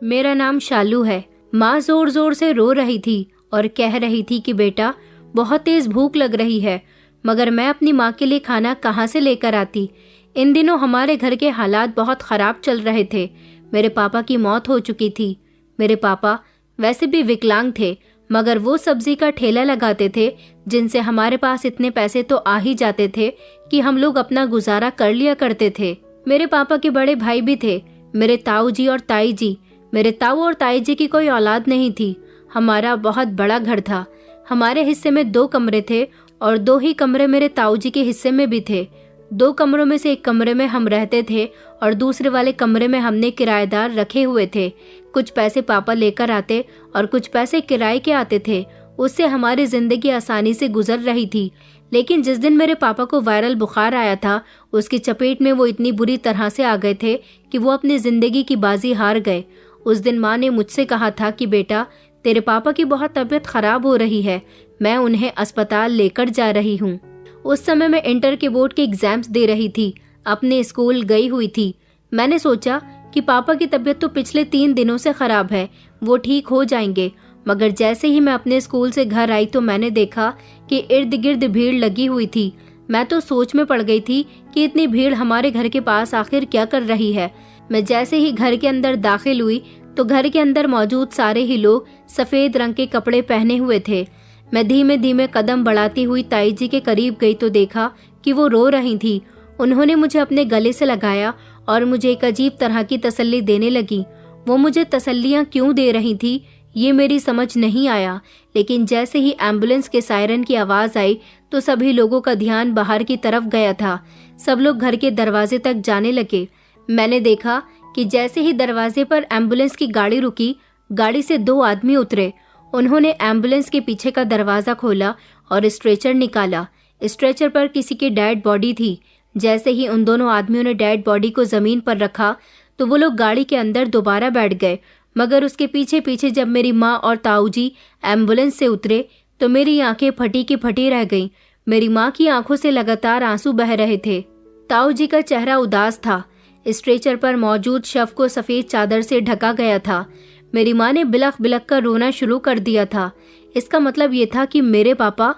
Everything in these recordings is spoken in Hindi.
मेरा नाम शालू है। माँ जोर जोर से रो रही थी और कह रही थी कि बेटा बहुत तेज भूख लग रही है, मगर मैं अपनी माँ के लिए खाना कहाँ से लेकर आती। इन दिनों हमारे घर के हालात बहुत खराब चल रहे थे। मेरे पापा की मौत हो चुकी थी। मेरे पापा वैसे भी विकलांग थे, मगर वो सब्जी का ठेला लगाते थे, जिनसे हमारे पास इतने पैसे तो आ ही जाते थे कि हम लोग अपना गुजारा कर लिया करते थे। मेरे पापा के बड़े भाई भी थे, मेरे ताऊ जी और ताई जी। मेरे ताऊ और ताई जी की कोई औलाद नहीं थी। हमारा बहुत बड़ा घर था। हमारे हिस्से में 2 कमरे थे और 2 ही कमरे मेरे ताऊ जी के हिस्से में भी थे। 2 कमरों में से एक कमरे में हम रहते थे और दूसरे वाले कमरे में हमने किराएदार रखे हुए थे। कुछ पैसे पापा लेकर आते और कुछ पैसे किराए के आते थे। उससे हमारी जिंदगी आसानी से गुजर रही थी। लेकिन जिस दिन मेरे पापा को वायरल बुखार आया था, उसकी चपेट में वो इतनी बुरी तरह से आ गए थे कि वो अपनी जिंदगी की बाजी हार गए। उस दिन माँ ने मुझसे कहा था कि बेटा तेरे पापा की बहुत तबीयत खराब हो रही है, मैं उन्हें अस्पताल लेकर जा रही हूँ। उस समय मैं इंटर के बोर्ड के एग्जाम्स दे रही थी, अपने स्कूल गई हुई थी। मैंने सोचा कि पापा की तबीयत तो पिछले 3 दिनों से खराब है, वो ठीक हो जाएंगे। मगर जैसे ही मैं अपने स्कूल से घर आई तो मैंने देखा कि इर्द गिर्द भीड़ लगी हुई थी। मैं तो सोच में पड़ गई थी कि इतनी भीड़ हमारे घर के पास आखिर क्या कर रही है। मैं जैसे ही घर के अंदर दाखिल हुई तो घर के अंदर मौजूद सारे ही लोग सफेद रंग के कपड़े पहने हुए थे। मैं धीमे धीमे कदम बढ़ाती हुई ताई जी के करीब गई तो देखा कि वो रो रही थी। उन्होंने मुझे अपने गले से लगाया और मुझे एक अजीब तरह की तसल्ली देने लगी। वो मुझे तसल्लियां क्यों दे रही थी ये मेरी समझ नहीं आया, लेकिन जैसे ही एम्बुलेंस के सायरन की आवाज आई तो सभी लोगों का ध्यान बाहर की तरफ गया था। सब लोग घर के दरवाजे तक जाने लगे। मैंने देखा कि जैसे ही दरवाजे पर एम्बुलेंस की गाड़ी रुकी, गाड़ी से 2 आदमी उतरे। उन्होंने एम्बुलेंस के पीछे का दरवाजा खोला और स्ट्रेचर निकाला। स्ट्रेचर पर किसी की डेड बॉडी थी। जैसे ही उन दोनों आदमियों ने डेड बॉडी को जमीन पर रखा तो वो लोग गाड़ी के अंदर दोबारा बैठ गए। मगर उसके पीछे पीछे जब मेरी माँ और ताऊ जी एम्बुलेंस से उतरे तो मेरी आंखें फटी की फटी रह गईं। मेरी माँ की आंखों से लगातार आंसू बह रहे थे। ताऊ जी का चेहरा उदास था। स्ट्रेचर पर मौजूद शव को सफेद चादर से ढका गया था। मेरी माँ ने बिलख बिलख कर रोना शुरू कर दिया था। इसका मतलब ये था कि मेरे पापा।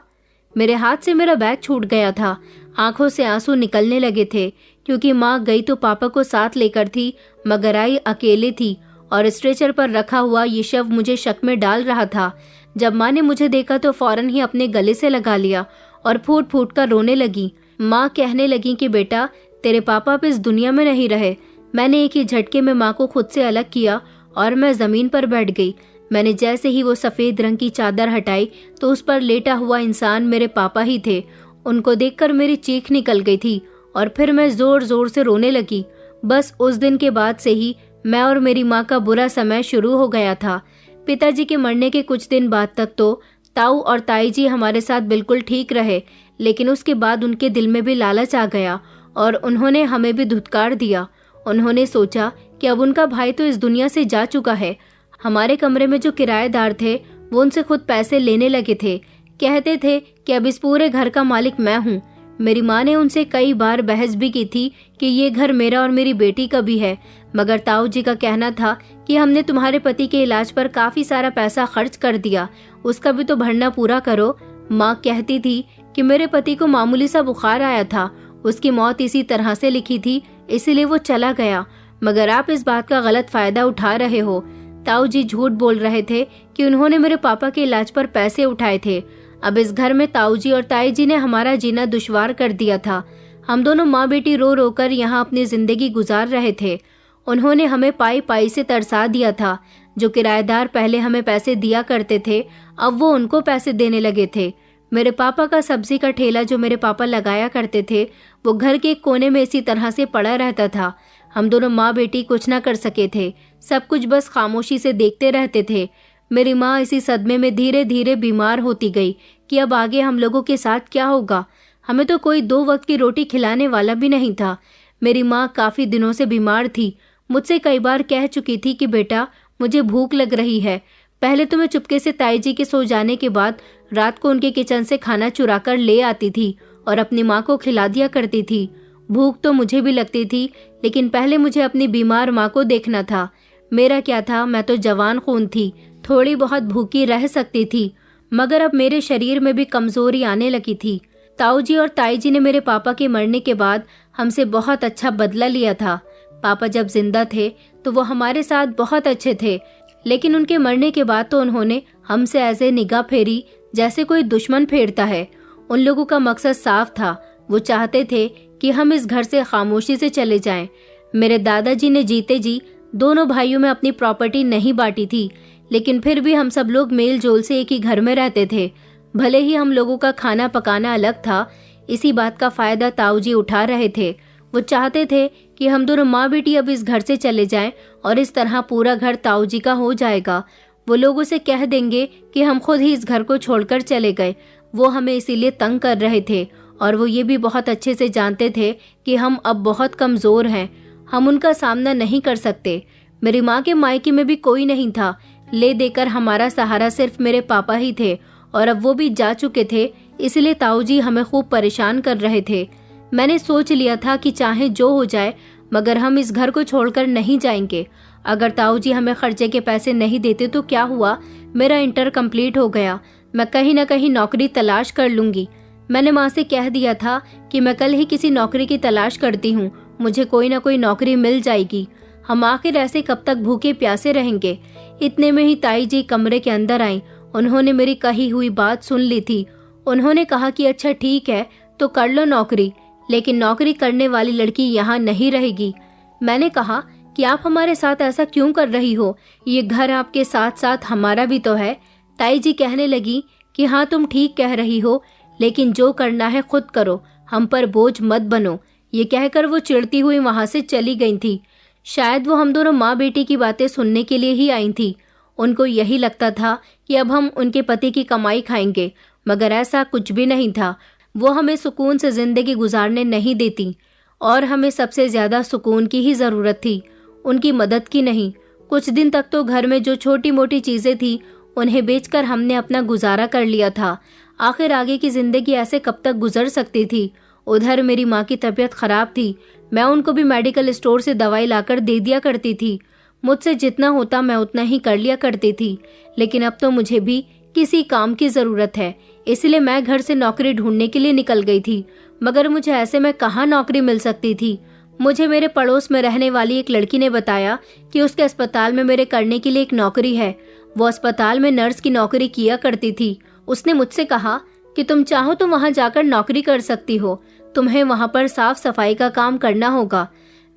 मेरे हाथ से मेरा बैग छूट गया था। आंखों से आंसू निकलने लगे थे, क्योंकि माँ गई तो पापा को साथ लेकर थी, मगर आई अकेले थी और स्ट्रेचर पर रखा हुआ ये शव मुझे शक में डाल रहा था। जब माँ ने मुझे देखा तो फौरन ही अपने गले से लगा लिया और फूट फूट कर रोने लगी। माँ कहने लगी कि बेटा तेरे पापा अब इस दुनिया में नहीं रहे। मैंने एक ही झटके में माँ को खुद से अलग किया और मैं जमीन पर बैठ गई। मैंने जैसे ही वो सफेद रंग की चादर हटाई तो उस पर लेटा हुआ इंसान मेरे पापा ही थे। उनको देखकर मेरी चीख निकल गई थी और फिर मैं जोर जोर से रोने लगी। बस उस दिन के बाद से ही मैं और मेरी माँ का बुरा समय शुरू हो गया था। पिताजी के मरने के कुछ दिन बाद तक तो ताऊ और ताई जी हमारे साथ बिल्कुल ठीक रहे, लेकिन उसके बाद उनके दिल में भी लालच आ गया और उन्होंने हमें भी धुतकार दिया। उन्होंने सोचा कि अब उनका भाई तो इस दुनिया से जा चुका है। हमारे कमरे में जो किराएदार थे वो उनसे खुद पैसे लेने लगे थे। कहते थे कि अब इस पूरे घर का मालिक मैं हूँ। मेरी माँ ने उनसे कई बार बहस भी की थी कि ये घर मेरा और मेरी बेटी का भी है, मगर ताऊ जी का कहना था कि हमने तुम्हारे पति के इलाज पर काफी सारा पैसा खर्च कर दिया, उसका भी तो भरना पूरा करो। माँ कहती थी कि मेरे पति को मामूली सा बुखार आया था, उसकी मौत इसी तरह से लिखी थी, इसीलिए वो चला गया, मगर आप इस बात का गलत फायदा उठा रहे हो। ताऊ जी झूठ बोल रहे थे कि उन्होंने मेरे पापा के इलाज पर पैसे उठाए थे। अब इस घर में ताऊ जी और ताई जी ने हमारा जीना दुश्वार कर दिया था। हम दोनों माँ बेटी रो रो कर यहाँ अपनी जिंदगी गुजार रहे थे। उन्होंने हमें पाई पाई से तरसा दिया था। जो किराएदार पहले हमें पैसे दिया करते थे, अब वो उनको पैसे देने लगे थे। मेरे पापा का सब्जी का ठेला जो मेरे पापा लगाया करते थे, वो घर के कोने में इसी तरह से पड़ा रहता था। हम दोनों माँ बेटी कुछ न कर सके थे, सब कुछ बस खामोशी से देखते रहते थे। मेरी माँ इसी सदमे में धीरे धीरे बीमार होती गई कि अब आगे हम लोगों के साथ क्या होगा। हमें तो कोई 2 वक्त की रोटी खिलाने वाला भी नहीं था। मेरी माँ काफी दिनों से बीमार थी। मुझसे कई बार कह चुकी थी कि बेटा मुझे भूख लग रही है। पहले तो मैं चुपके से ताई जी के सो जाने के बाद रात को उनके किचन से खाना चुरा कर ले आती थी और अपनी माँ को खिला दिया करती थी। भूख तो मुझे भी लगती थी, लेकिन पहले मुझे अपनी बीमार माँ को देखना था। मेरा क्या था, मैं तो जवान खून थी, थोड़ी बहुत भूखी रह सकती थी, मगर अब मेरे शरीर में भी कमजोरी आने लगी थी। ताऊ जी और ताई जी ने मेरे पापा के मरने के बाद हमसे बहुत अच्छा बदला लिया था। पापा जब जिंदा थे तो वो हमारे साथ बहुत अच्छे थे, लेकिन उनके मरने के बाद तो उन्होंने हमसे ऐसे निगाह फेरी जैसे कोई दुश्मन फेरता है। उन लोगों का मकसद साफ था, वो चाहते थे कि हम इस घर से खामोशी से चले जाएं। मेरे दादाजी ने जीते जी दोनों भाइयों में अपनी प्रॉपर्टी नहीं बांटी थी, लेकिन फिर भी हम सब लोग मेल जोल से एक ही घर में रहते थे। भले ही हम लोगों का खाना पकाना अलग था, इसी बात का फायदा ताऊ जी उठा रहे थे। वो चाहते थे कि हम दोनों माँ बेटी अब इस घर से चले जाएं और इस तरह पूरा घर ताऊ जी का हो जाएगा। वो लोगों से कह देंगे कि हम खुद ही इस घर को छोड़कर चले गए। वो हमें इसीलिए तंग कर रहे थे और वो ये भी बहुत अच्छे से जानते थे कि हम अब बहुत कमजोर हैं, हम उनका सामना नहीं कर सकते। मेरी माँ के मायके में भी कोई नहीं था, ले देकर हमारा सहारा सिर्फ मेरे पापा ही थे और अब वो भी जा चुके थे, इसलिए ताऊ जी हमें खूब परेशान कर रहे थे। मैंने सोच लिया था कि चाहे जो हो जाए मगर हम इस घर को छोड़कर नहीं जाएंगे। अगर ताऊ जी हमें खर्चे के पैसे नहीं देते तो क्या हुआ, मेरा इंटर कंप्लीट हो गया, मैं कहीं ना कहीं नौकरी तलाश कर लूंगी। मैंने माँ से कह दिया था कि मैं कल ही किसी नौकरी की तलाश करती हूँ, मुझे कोई ना कोई नौकरी मिल जाएगी। हम आखिर ऐसे कब तक भूखे प्यासे रहेंगे। इतने में ही ताई जी कमरे के अंदर आई। उन्होंने मेरी कही हुई बात सुन ली थी। उन्होंने कहा कि अच्छा ठीक है तो कर लो नौकरी, लेकिन नौकरी करने वाली लड़की यहाँ नहीं रहेगी। मैंने कहा कि आप हमारे साथ ऐसा क्यों कर रही हो, ये घर आपके साथ साथ हमारा भी तो है। ताई जी कहने लगी कि हाँ तुम ठीक कह रही हो, लेकिन जो करना है खुद करो, हम पर बोझ मत बनो। ये कहकर वो चिढ़ती हुई वहां से चली गई थी। शायद वो हम दोनों माँ बेटी की बातें सुनने के लिए ही आई थी। उनको यही लगता था कि अब हम उनके पति की कमाई खाएंगे, मगर ऐसा कुछ भी नहीं था। वो हमें सुकून से जिंदगी गुजारने नहीं देती और हमें सबसे ज्यादा सुकून की ही जरूरत थी, उनकी मदद की नहीं। कुछ दिन तक तो घर में जो छोटी मोटी चीजें थी उन्हें बेचकर हमने अपना गुजारा कर लिया था। आखिर आगे की जिंदगी ऐसे कब तक गुजर सकती थी। उधर मेरी माँ की तबीयत खराब थी, मैं उनको भी मेडिकल स्टोर से दवाई लाकर दे दिया करती थी। मुझसे जितना होता मैं उतना ही कर लिया करती थी, लेकिन अब तो मुझे भी किसी काम की जरूरत है, इसलिए मैं घर से नौकरी ढूंढने के लिए निकल गई थी। मगर मुझे ऐसे में कहाँ नौकरी मिल सकती थी। मुझे मेरे पड़ोस में रहने वाली एक लड़की ने बताया कि उसके अस्पताल में मेरे करने के लिए एक नौकरी है। वो अस्पताल में नर्स की नौकरी किया करती थी। उसने मुझसे कहा कि तुम चाहो तो वहां जाकर नौकरी कर सकती हो, तुम्हें वहां पर साफ सफाई का काम करना होगा।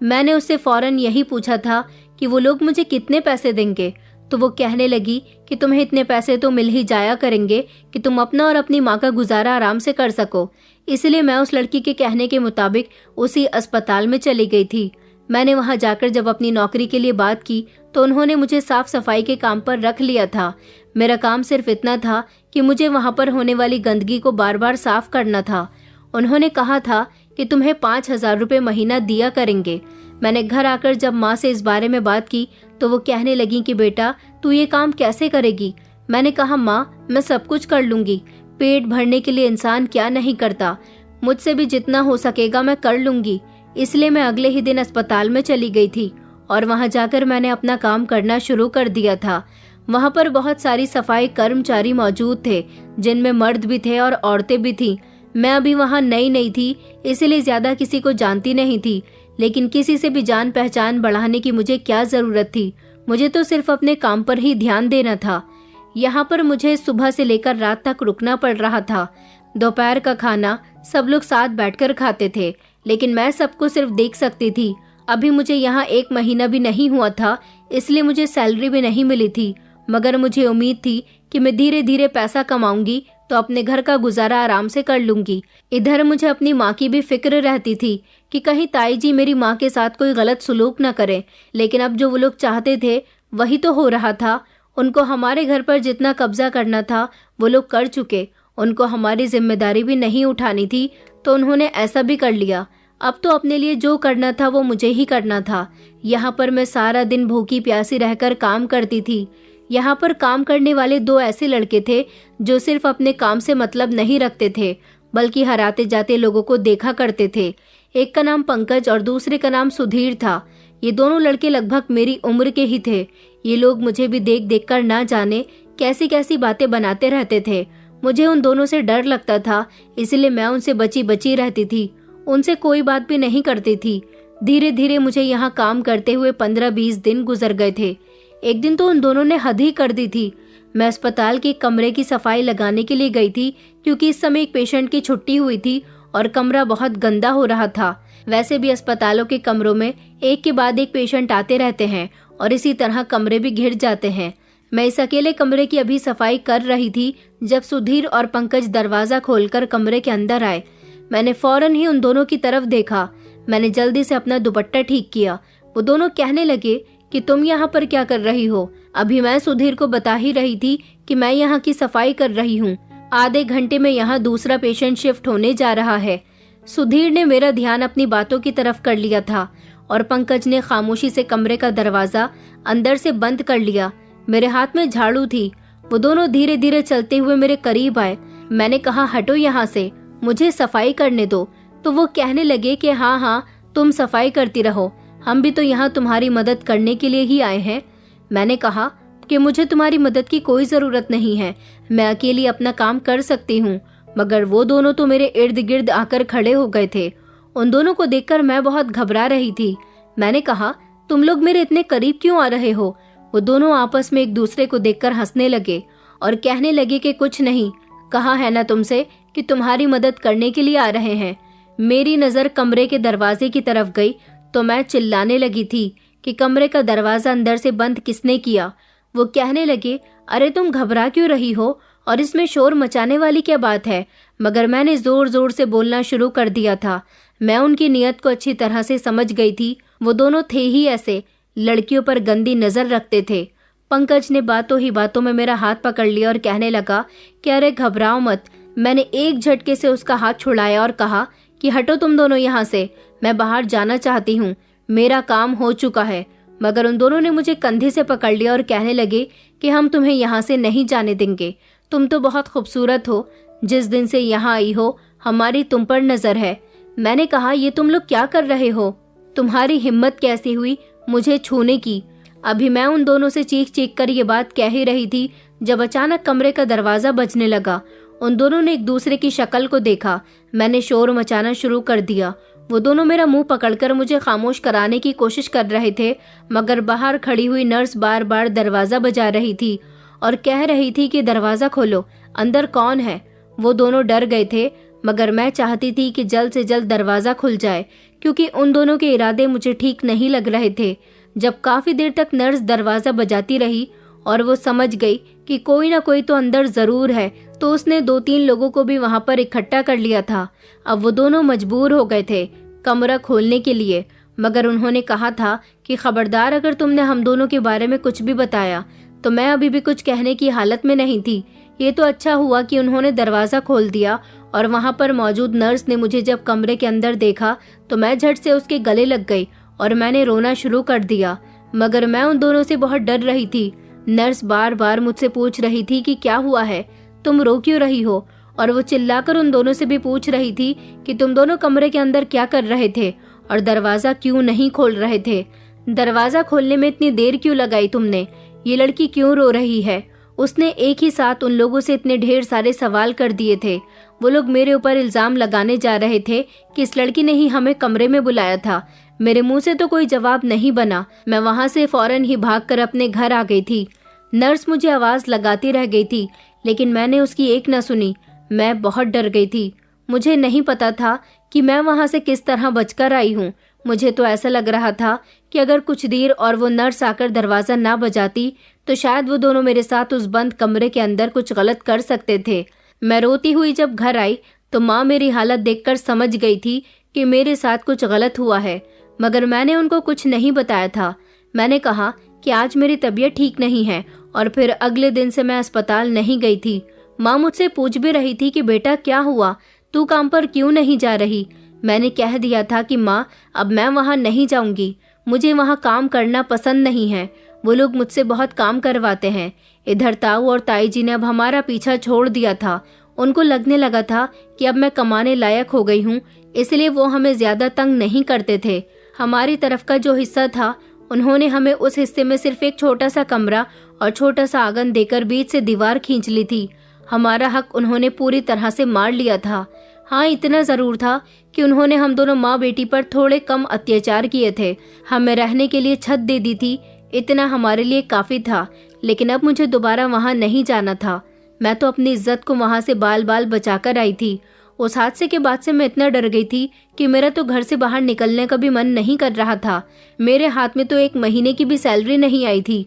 मैंने उससे फौरन यही पूछा था कि वो लोग मुझे कितने पैसे देंगे, तो वो कहने लगी कि तुम्हें इतने पैसे तो मिल ही जाया करेंगे कि तुम अपना और अपनी माँ का गुजारा आराम से कर सको। इसलिए मैं उस लड़की के कहने के मुताबिक उसी अस्पताल में चली गई थी। मैंने वहां जाकर जब अपनी नौकरी के लिए बात की तो उन्होंने मुझे साफ सफाई के काम पर रख लिया था। मेरा काम सिर्फ इतना था कि मुझे वहां पर होने वाली गंदगी को बार बार साफ करना था। उन्होंने कहा था कि तुम्हें 5,000 रुपये महीना दिया करेंगे। मैंने घर आकर जब माँ से इस बारे में बात की तो वो कहने लगी कि बेटा तू ये काम कैसे करेगी। मैंने कहा माँ मैं सब कुछ कर लूंगी, पेट भरने के लिए इंसान क्या नहीं करता, मुझसे भी जितना हो सकेगा मैं कर लूंगी। इसलिए मैं अगले ही दिन अस्पताल में चली गई थी और वहां जाकर मैंने अपना काम करना शुरू कर दिया था। वहां पर बहुत सारी सफाई कर्मचारी मौजूद थे, जिनमें मर्द भी थे और औरतें भी थीं। मैं अभी वहां नई थी, इसलिए ज्यादा किसी को जानती नहीं थी, लेकिन किसी से भी जान पहचान बढ़ाने की मुझे क्या जरूरत थी। मुझे तो सिर्फ अपने काम पर ही ध्यान देना था। यहाँ पर मुझे सुबह से लेकर रात तक रुकना पड़ रहा था। दोपहर का खाना सब लोग साथ बैठकर खाते थे, लेकिन मैं सबको सिर्फ देख सकती थी। अभी मुझे यहाँ 1 महीना भी नहीं हुआ था, इसलिए मुझे सैलरी भी नहीं मिली थी, मगर मुझे उम्मीद थी कि मैं धीरे धीरे पैसा कमाऊंगी तो अपने घर का गुजारा आराम से कर लूंगी। इधर मुझे अपनी माँ की भी फिक्र रहती थी कि कहीं ताई जी मेरी माँ के साथ कोई गलत सलूक न करे, लेकिन अब जो वो लोग चाहते थे वही तो हो रहा था। उनको हमारे घर पर जितना कब्जा करना था वो लोग कर चुके, उनको हमारी जिम्मेदारी भी नहीं उठानी थी तो उन्होंने ऐसा भी कर लिया। अब तो अपने लिए जो करना था वो मुझे ही करना था। यहाँ पर मैं सारा दिन भूखी प्यासी रहकर काम करती थी। यहाँ पर काम करने वाले 2 ऐसे लड़के थे जो सिर्फ अपने काम से मतलब नहीं रखते थे, बल्कि हराते जाते लोगों को देखा करते थे। एक का नाम पंकज और दूसरे का नाम सुधीर था। ये दोनों लड़के लगभग मेरी उम्र के ही थे। ये लोग मुझे भी देख देख कर ना जाने कैसी कैसी बातें बनाते रहते थे। मुझे उन दोनों से डर लगता था, इसलिए मैं उनसे बची बची रहती थी, उनसे कोई बात भी नहीं करती थी। धीरे धीरे मुझे यहाँ काम करते हुए 15-20 दिन गुजर गए थे। एक दिन तो उन दोनों ने हद ही कर दी थी। मैं अस्पताल के कमरे की सफाई लगाने के लिए गई थी, क्योंकि इस समय एक पेशेंट की छुट्टी हुई थी और कमरा बहुत गंदा हो रहा था। वैसे भी अस्पतालों के कमरों में एक के बाद एक पेशेंट आते रहते हैं और इसी तरह कमरे भी घिर जाते हैं। मैं इस अकेले कमरे की अभी सफाई कर रही थी जब सुधीर और पंकज दरवाजा खोलकर कमरे के अंदर आए। मैंने फौरन ही उन दोनों की तरफ देखा। मैंने जल्दी से अपना दुपट्टा ठीक किया। वो दोनों कहने लगे कि तुम यहाँ पर क्या कर रही हो? अभी मैं सुधीर को बता ही रही थी कि मैं यहाँ की सफाई कर रही हूँ। आधे घंटे में यहाँ दूसरा पेशेंट शिफ्ट होने जा रहा है। सुधीर ने मेरा ध्यान अपनी बातों की तरफ कर लिया था और पंकज ने खामोशी से कमरे का दरवाजा अंदर से बंद कर लिया। मेरे हाथ में झाड़ू थी। वो दोनों धीरे धीरे चलते हुए मेरे करीब आए। मैंने कहा, हटो यहाँ से, मुझे सफाई करने दो। तो वो कहने लगे कि हाँ हाँ, तुम सफाई करती रहो, हम भी तो यहाँ तुम्हारी मदद करने के लिए ही आए हैं। मैंने कहा कि मुझे तुम्हारी मदद की कोई जरूरत नहीं है, मैं अकेली अपना काम कर सकती हूँ। मगर वो दोनों तो मेरे इर्द गिर्द आकर खड़े हो गए थे। उन दोनों को देखकर मैं बहुत घबरा रही थी। मैंने कहा, तुम लोग मेरे इतने करीब क्यों आ रहे हो? वो दोनों आपस में एक दूसरे को देखकर हंसने लगे और कहने लगे कि कुछ नहीं, कहा है ना तुमसे कि तुम्हारी मदद करने के लिए आ रहे हैं। मेरी नजर कमरे के दरवाजे की तरफ गई तो मैं चिल्लाने लगी थी कि कमरे का दरवाजा अंदर से बंद किसने किया? वो कहने लगे, अरे तुम घबरा क्यों रही हो और इसमें शोर मचाने वाली क्या बात है? मगर मैंने जोर जोर से बोलना शुरू कर दिया था। मैं उनकी नियत को अच्छी तरह से समझ गई थी। वो दोनों थे ही ऐसे, लड़कियों पर गंदी नजर रखते थे। पंकज ने बातों ही बातों में मेरा हाथ पकड़ लिया और कहने लगा कि अरे घबराओ मत। मैंने एक झटके से उसका हाथ छुड़ाया और कहा कि हटो तुम दोनों यहाँ से, मैं बाहर जाना चाहती हूँ, मेरा काम हो चुका है। मगर उन दोनों ने मुझे कंधे से पकड़ लिया और कहने लगे कि हम तुम्हें यहाँ से नहीं जाने देंगे। तुम तो बहुत खूबसूरत हो, जिस दिन से यहाँ आई हो हमारी तुम पर नजर है। मैंने कहा, ये तुम लोग क्या कर रहे हो? तुम्हारी हिम्मत कैसी हुई मुझे छूने की? अभी मैं उन दोनों से चीख चीख कर ये बात कह ही रही थी जब अचानक कमरे का दरवाजा बजने लगा। उन दोनों ने एक दूसरे की शक्ल को देखा। मैंने शोर मचाना शुरू कर दिया। वो दोनों मेरा मुंह पकड़कर मुझे खामोश कराने की कोशिश कर रहे थे, मगर बाहर खड़ी हुई नर्स बार बार दरवाजा बजा रही थी और कह रही थी कि दरवाजा खोलो, अंदर कौन है? वो दोनों डर गए थे, मगर मैं चाहती थी कि जल्द से जल्द दरवाजा खुल जाए, क्योंकि उन दोनों के इरादे मुझे ठीक नहीं लग रहे थे। जब काफी देर तक नर्स दरवाजा बजाती रही और वो समझ गई कि कोई ना कोई तो अंदर जरूर है, तो उसने 2-3 लोगों को भी वहां पर इकट्ठा कर लिया था। अब वो दोनों मजबूर हो गए थे कमरा खोलने के लिए, मगर उन्होंने कहा था कि खबरदार, अगर तुमने हम दोनों के बारे में कुछ भी बताया तो मैं अभी भी कुछ कहने की हालत में नहीं थी। ये तो अच्छा हुआ कि उन्होंने दरवाजा खोल दिया और वहां पर मौजूद नर्स ने मुझे जब कमरे के अंदर देखा तो मैं झट से उसके गले लग गई और मैंने रोना शुरू कर दिया। मगर मैं उन दोनों से बहुत डर रही थी। नर्स बार बार मुझसे पूछ रही थी कि क्या हुआ है, तुम रो क्यों रही हो? और वो चिल्लाकर उन दोनों से भी पूछ रही थी कि तुम दोनों कमरे के अंदर क्या कर रहे थे और दरवाजा क्यों नहीं खोल रहे थे? दरवाजा खोलने में इतनी देर क्यों लगाई तुमने? ये लड़की क्यों रो रही है? उसने एक ही साथ उन लोगों से इतने ढेर सारे सवाल कर दिए थे। वो लोग मेरे ऊपर इल्जाम लगाने जा रहे थे कि इस लड़की ने ही हमें कमरे में बुलाया था। मेरे मुंह से तो कोई जवाब नहीं बना। मैं वहां से फौरन ही भागकर अपने घर आ गई थी। नर्स मुझे आवाज लगाती रह गई थी, लेकिन मैंने उसकी एक न सुनी। मैं बहुत डर गई थी। मुझे नहीं पता था कि मैं वहां से किस तरह बचकर आई हूँ। मुझे तो ऐसा लग रहा था कि अगर कुछ देर और वो नर्स आकर दरवाजा ना बजाती तो शायद वो दोनों मेरे साथ उस बंद कमरे के अंदर कुछ गलत कर सकते थे। मैं रोती हुई जब घर आई तो माँ मेरी हालत देखकर समझ गई थी कि मेरे साथ कुछ गलत हुआ है, मगर मैंने उनको कुछ नहीं बताया था। मैंने कहा कि आज मेरी तबीयत ठीक नहीं है और फिर अगले दिन से मैं अस्पताल नहीं गई थी। माँ मुझसे पूछ भी रही थी कि बेटा क्या हुआ, तू काम पर क्यों नहीं जा रही? मैंने कह दिया था कि माँ, अब मैं वहाँ नहीं जाऊंगी, मुझे वहाँ काम करना पसंद नहीं है। वो लोग मुझसे बहुत काम करवाते हैं। इधर ताऊ और ताई जी ने अब हमारा पीछा छोड़ दिया था। उनको लगने लगा था कि अब मैं कमाने लायक हो गई हूँ, इसलिए वो हमें ज्यादा तंग नहीं करते थे। हमारी तरफ का जो हिस्सा था, उन्होंने हमें उस हिस्से में सिर्फ एक छोटा सा कमरा और छोटा सा आंगन देकर बीच से दीवार खींच ली थी। हमारा हक उन्होंने पूरी तरह से मार लिया था। हाँ, इतना जरूर था कि उन्होंने हम दोनों माँ बेटी पर थोड़े कम अत्याचार किए थे। हमें रहने के लिए छत दे दी थी, इतना हमारे लिए काफी था। लेकिन अब मुझे दोबारा वहाँ नहीं जाना था। मैं तो अपनी इज्जत को वहाँ से बाल बाल बचाकर आई थी। उस हादसे के बाद से मैं इतना डर गई थी कि मेरा तो घर से बाहर निकलने का भी मन नहीं कर रहा था। मेरे हाथ में तो 1 महीने की भी सैलरी नहीं आई थी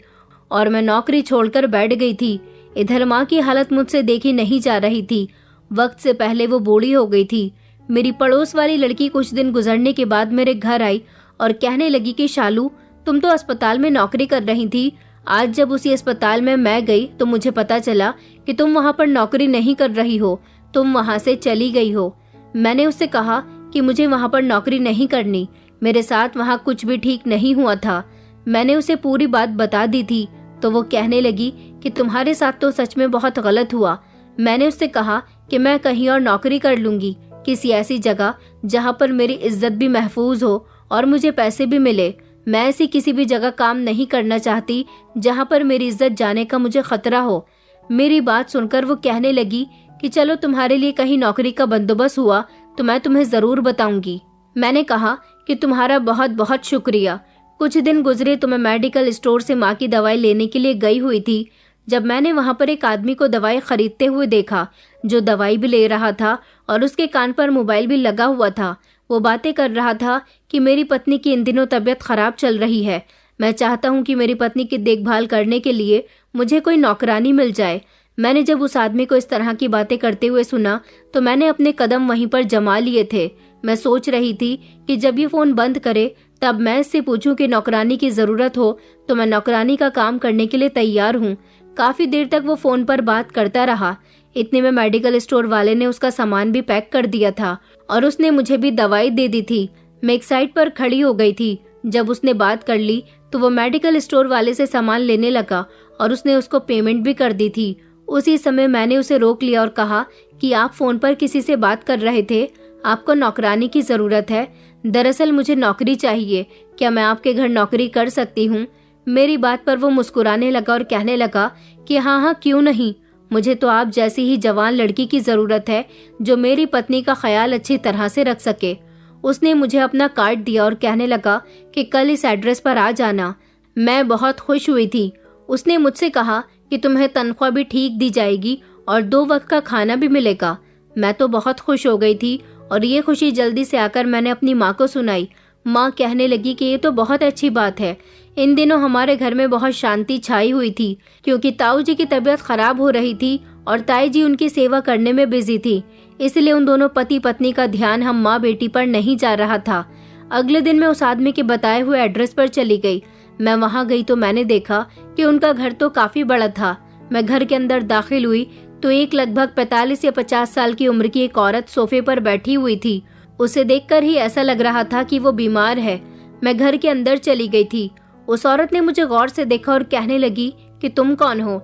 और मैं नौकरी छोड़कर बैठ गई थी। इधर माँ की हालत मुझसे देखी नहीं जा रही थी। वक्त से पहले वो बूढ़ी हो गई थी। मेरी पड़ोस वाली लड़की कुछ दिन गुजरने के बाद मेरे घर आई और कहने लगी कि शालू, तुम तो अस्पताल में नौकरी कर रही थी। आज जब उसी अस्पताल में मैं गई तो मुझे पता चला कि तुम वहाँ पर नौकरी नहीं कर रही हो, तुम वहाँ से चली गई हो। मैंने उससे कहा कि मुझे वहाँ पर नौकरी नहीं करनी, मेरे साथ वहाँ कुछ भी ठीक नहीं हुआ था। मैंने उसे पूरी बात बता दी थी तो वो कहने लगी कि तुम्हारे साथ तो सच में बहुत गलत हुआ। मैंने उससे कहा कि मैं कहीं और नौकरी कर लूंगी, किसी ऐसी जगह जहाँ पर मेरी इज्जत भी महफूज हो और मुझे पैसे भी मिले। मैं ऐसी किसी भी जगह काम नहीं करना चाहती जहाँ पर मेरी इज्जत जाने का मुझे खतरा हो। मेरी बात सुनकर वो कहने लगी कि चलो, तुम्हारे लिए कहीं नौकरी का बंदोबस्त हुआ तो मैं तुम्हें जरूर बताऊंगी। मैंने कहा कि तुम्हारा बहुत बहुत शुक्रिया। कुछ दिन गुजरे तो मैं मेडिकल स्टोर से माँ की दवाई लेने के लिए गई हुई थी। जब मैंने वहाँ पर एक आदमी को दवाई खरीदते हुए देखा, जो दवाई भी ले रहा था और उसके कान पर मोबाइल भी लगा हुआ था। वो बातें कर रहा था कि मेरी पत्नी की इन दिनों तबीयत खराब चल रही है, मैं चाहता हूँ कि मेरी पत्नी की देखभाल करने के लिए मुझे कोई नौकरानी मिल जाए। मैंने जब उस आदमी को इस तरह की बातें करते हुए सुना तो मैंने अपने कदम वहीं पर जमा लिए थे। मैं सोच रही थी कि जब ये फोन बंद करे तब मैं इससे पूछूं कि नौकरानी की जरूरत हो तो मैं नौकरानी का काम करने के लिए तैयार हूँ। काफी देर तक वो फोन पर बात करता रहा। इतने में मेडिकल स्टोर वाले ने उसका सामान भी पैक कर दिया था और उसने मुझे भी दवाई दे दी थी। मैं एक साइड पर खड़ी हो गई थी। जब उसने बात कर ली तो वो मेडिकल स्टोर वाले से सामान लेने लगा और उसने उसको पेमेंट भी कर दी थी। उसी समय मैंने उसे रोक लिया और कहा कि आप फोन पर किसी से बात कर रहे थे, आपको नौकरानी की जरूरत है। दरअसल मुझे नौकरी चाहिए, क्या मैं आपके घर नौकरी कर सकती हूँ? मेरी बात पर वो मुस्कुराने लगा और कहने लगा कि हाँ हाँ, क्यों नहीं, मुझे तो आप जैसी ही जवान लड़की की जरूरत है जो मेरी पत्नी का ख्याल अच्छी तरह से रख सके। उसने मुझे अपना कार्ड दिया और कहने लगा कि कल इस एड्रेस पर आ जाना। मैं बहुत खुश हुई थी। उसने मुझसे कहा कि तुम्हें तनख्वाह भी ठीक दी जाएगी और 2 वक्त का खाना भी मिलेगा। मैं तो बहुत खुश हो गई थी और ये खुशी जल्दी से आकर मैंने अपनी माँ को सुनाई। माँ कहने लगी कि ये तो बहुत अच्छी बात है। इन दिनों हमारे घर में बहुत शांति छाई हुई थी क्योंकि ताऊ जी की तबीयत खराब हो रही थी और ताई जी उनकी सेवा करने में बिजी थी, इसलिए उन दोनों पति पत्नी का ध्यान हम माँ बेटी पर नहीं जा रहा था। अगले दिन मैं उस आदमी के बताए हुए एड्रेस पर चली गई। मैं वहाँ गई तो मैंने देखा कि उनका घर तो काफी बड़ा था। मैं घर के अंदर दाखिल हुई तो एक लगभग 45 या 50 साल की उम्र की एक औरत सोफे पर बैठी हुई थी। उसे देखकर ही ऐसा लग रहा था कि वो बीमार है। मैं घर के अंदर चली गई थी। उस औरत ने मुझे गौर से देखा और कहने लगी कि तुम कौन हो?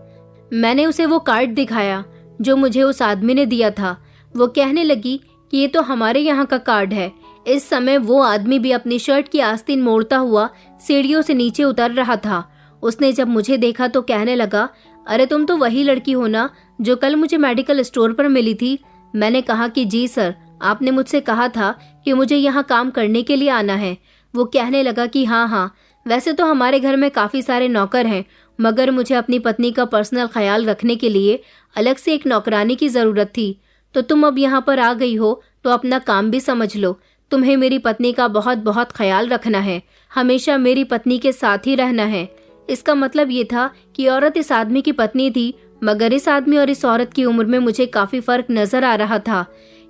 मैंने उसे वो कार्ड दिखाया जो मुझे उस आदमी ने दिया था। वो कहने लगी कि ये तो हमारे यहाँ का कार्ड है। इस समय वो आदमी भी अपनी शर्ट की आस्तीन मोड़ता हुआ सीढ़ियों से नीचे उतर रहा था। उसने जब मुझे देखा तो कहने लगा, अरे तुम तो वही लड़की हो ना जो कल मुझे मेडिकल स्टोर पर मिली थी? मैंने कहा कि जी सर, आपने मुझसे कहा था कि मुझे यहाँ काम करने के लिए आना है। वो कहने लगा कि हाँ हाँ, वैसे तो हमारे घर में काफी सारे नौकर हैं, मगर मुझे अपनी पत्नी का पर्सनल ख्याल रखने के लिए अलग से एक नौकरानी की जरूरत थी। तो तुम अब यहाँ पर आ गई हो तो अपना काम भी समझ लो। तुम्हें मेरी पत्नी का बहुत बहुत ख्याल रखना है, हमेशा मेरी पत्नी के साथ ही रहना है। इसका मतलब ये था कि औरत इस आदमी की पत्नी थी, मगर इस आदमी और इस औरत की उम्र में मुझे काफी फर्क नजर आ रहा था।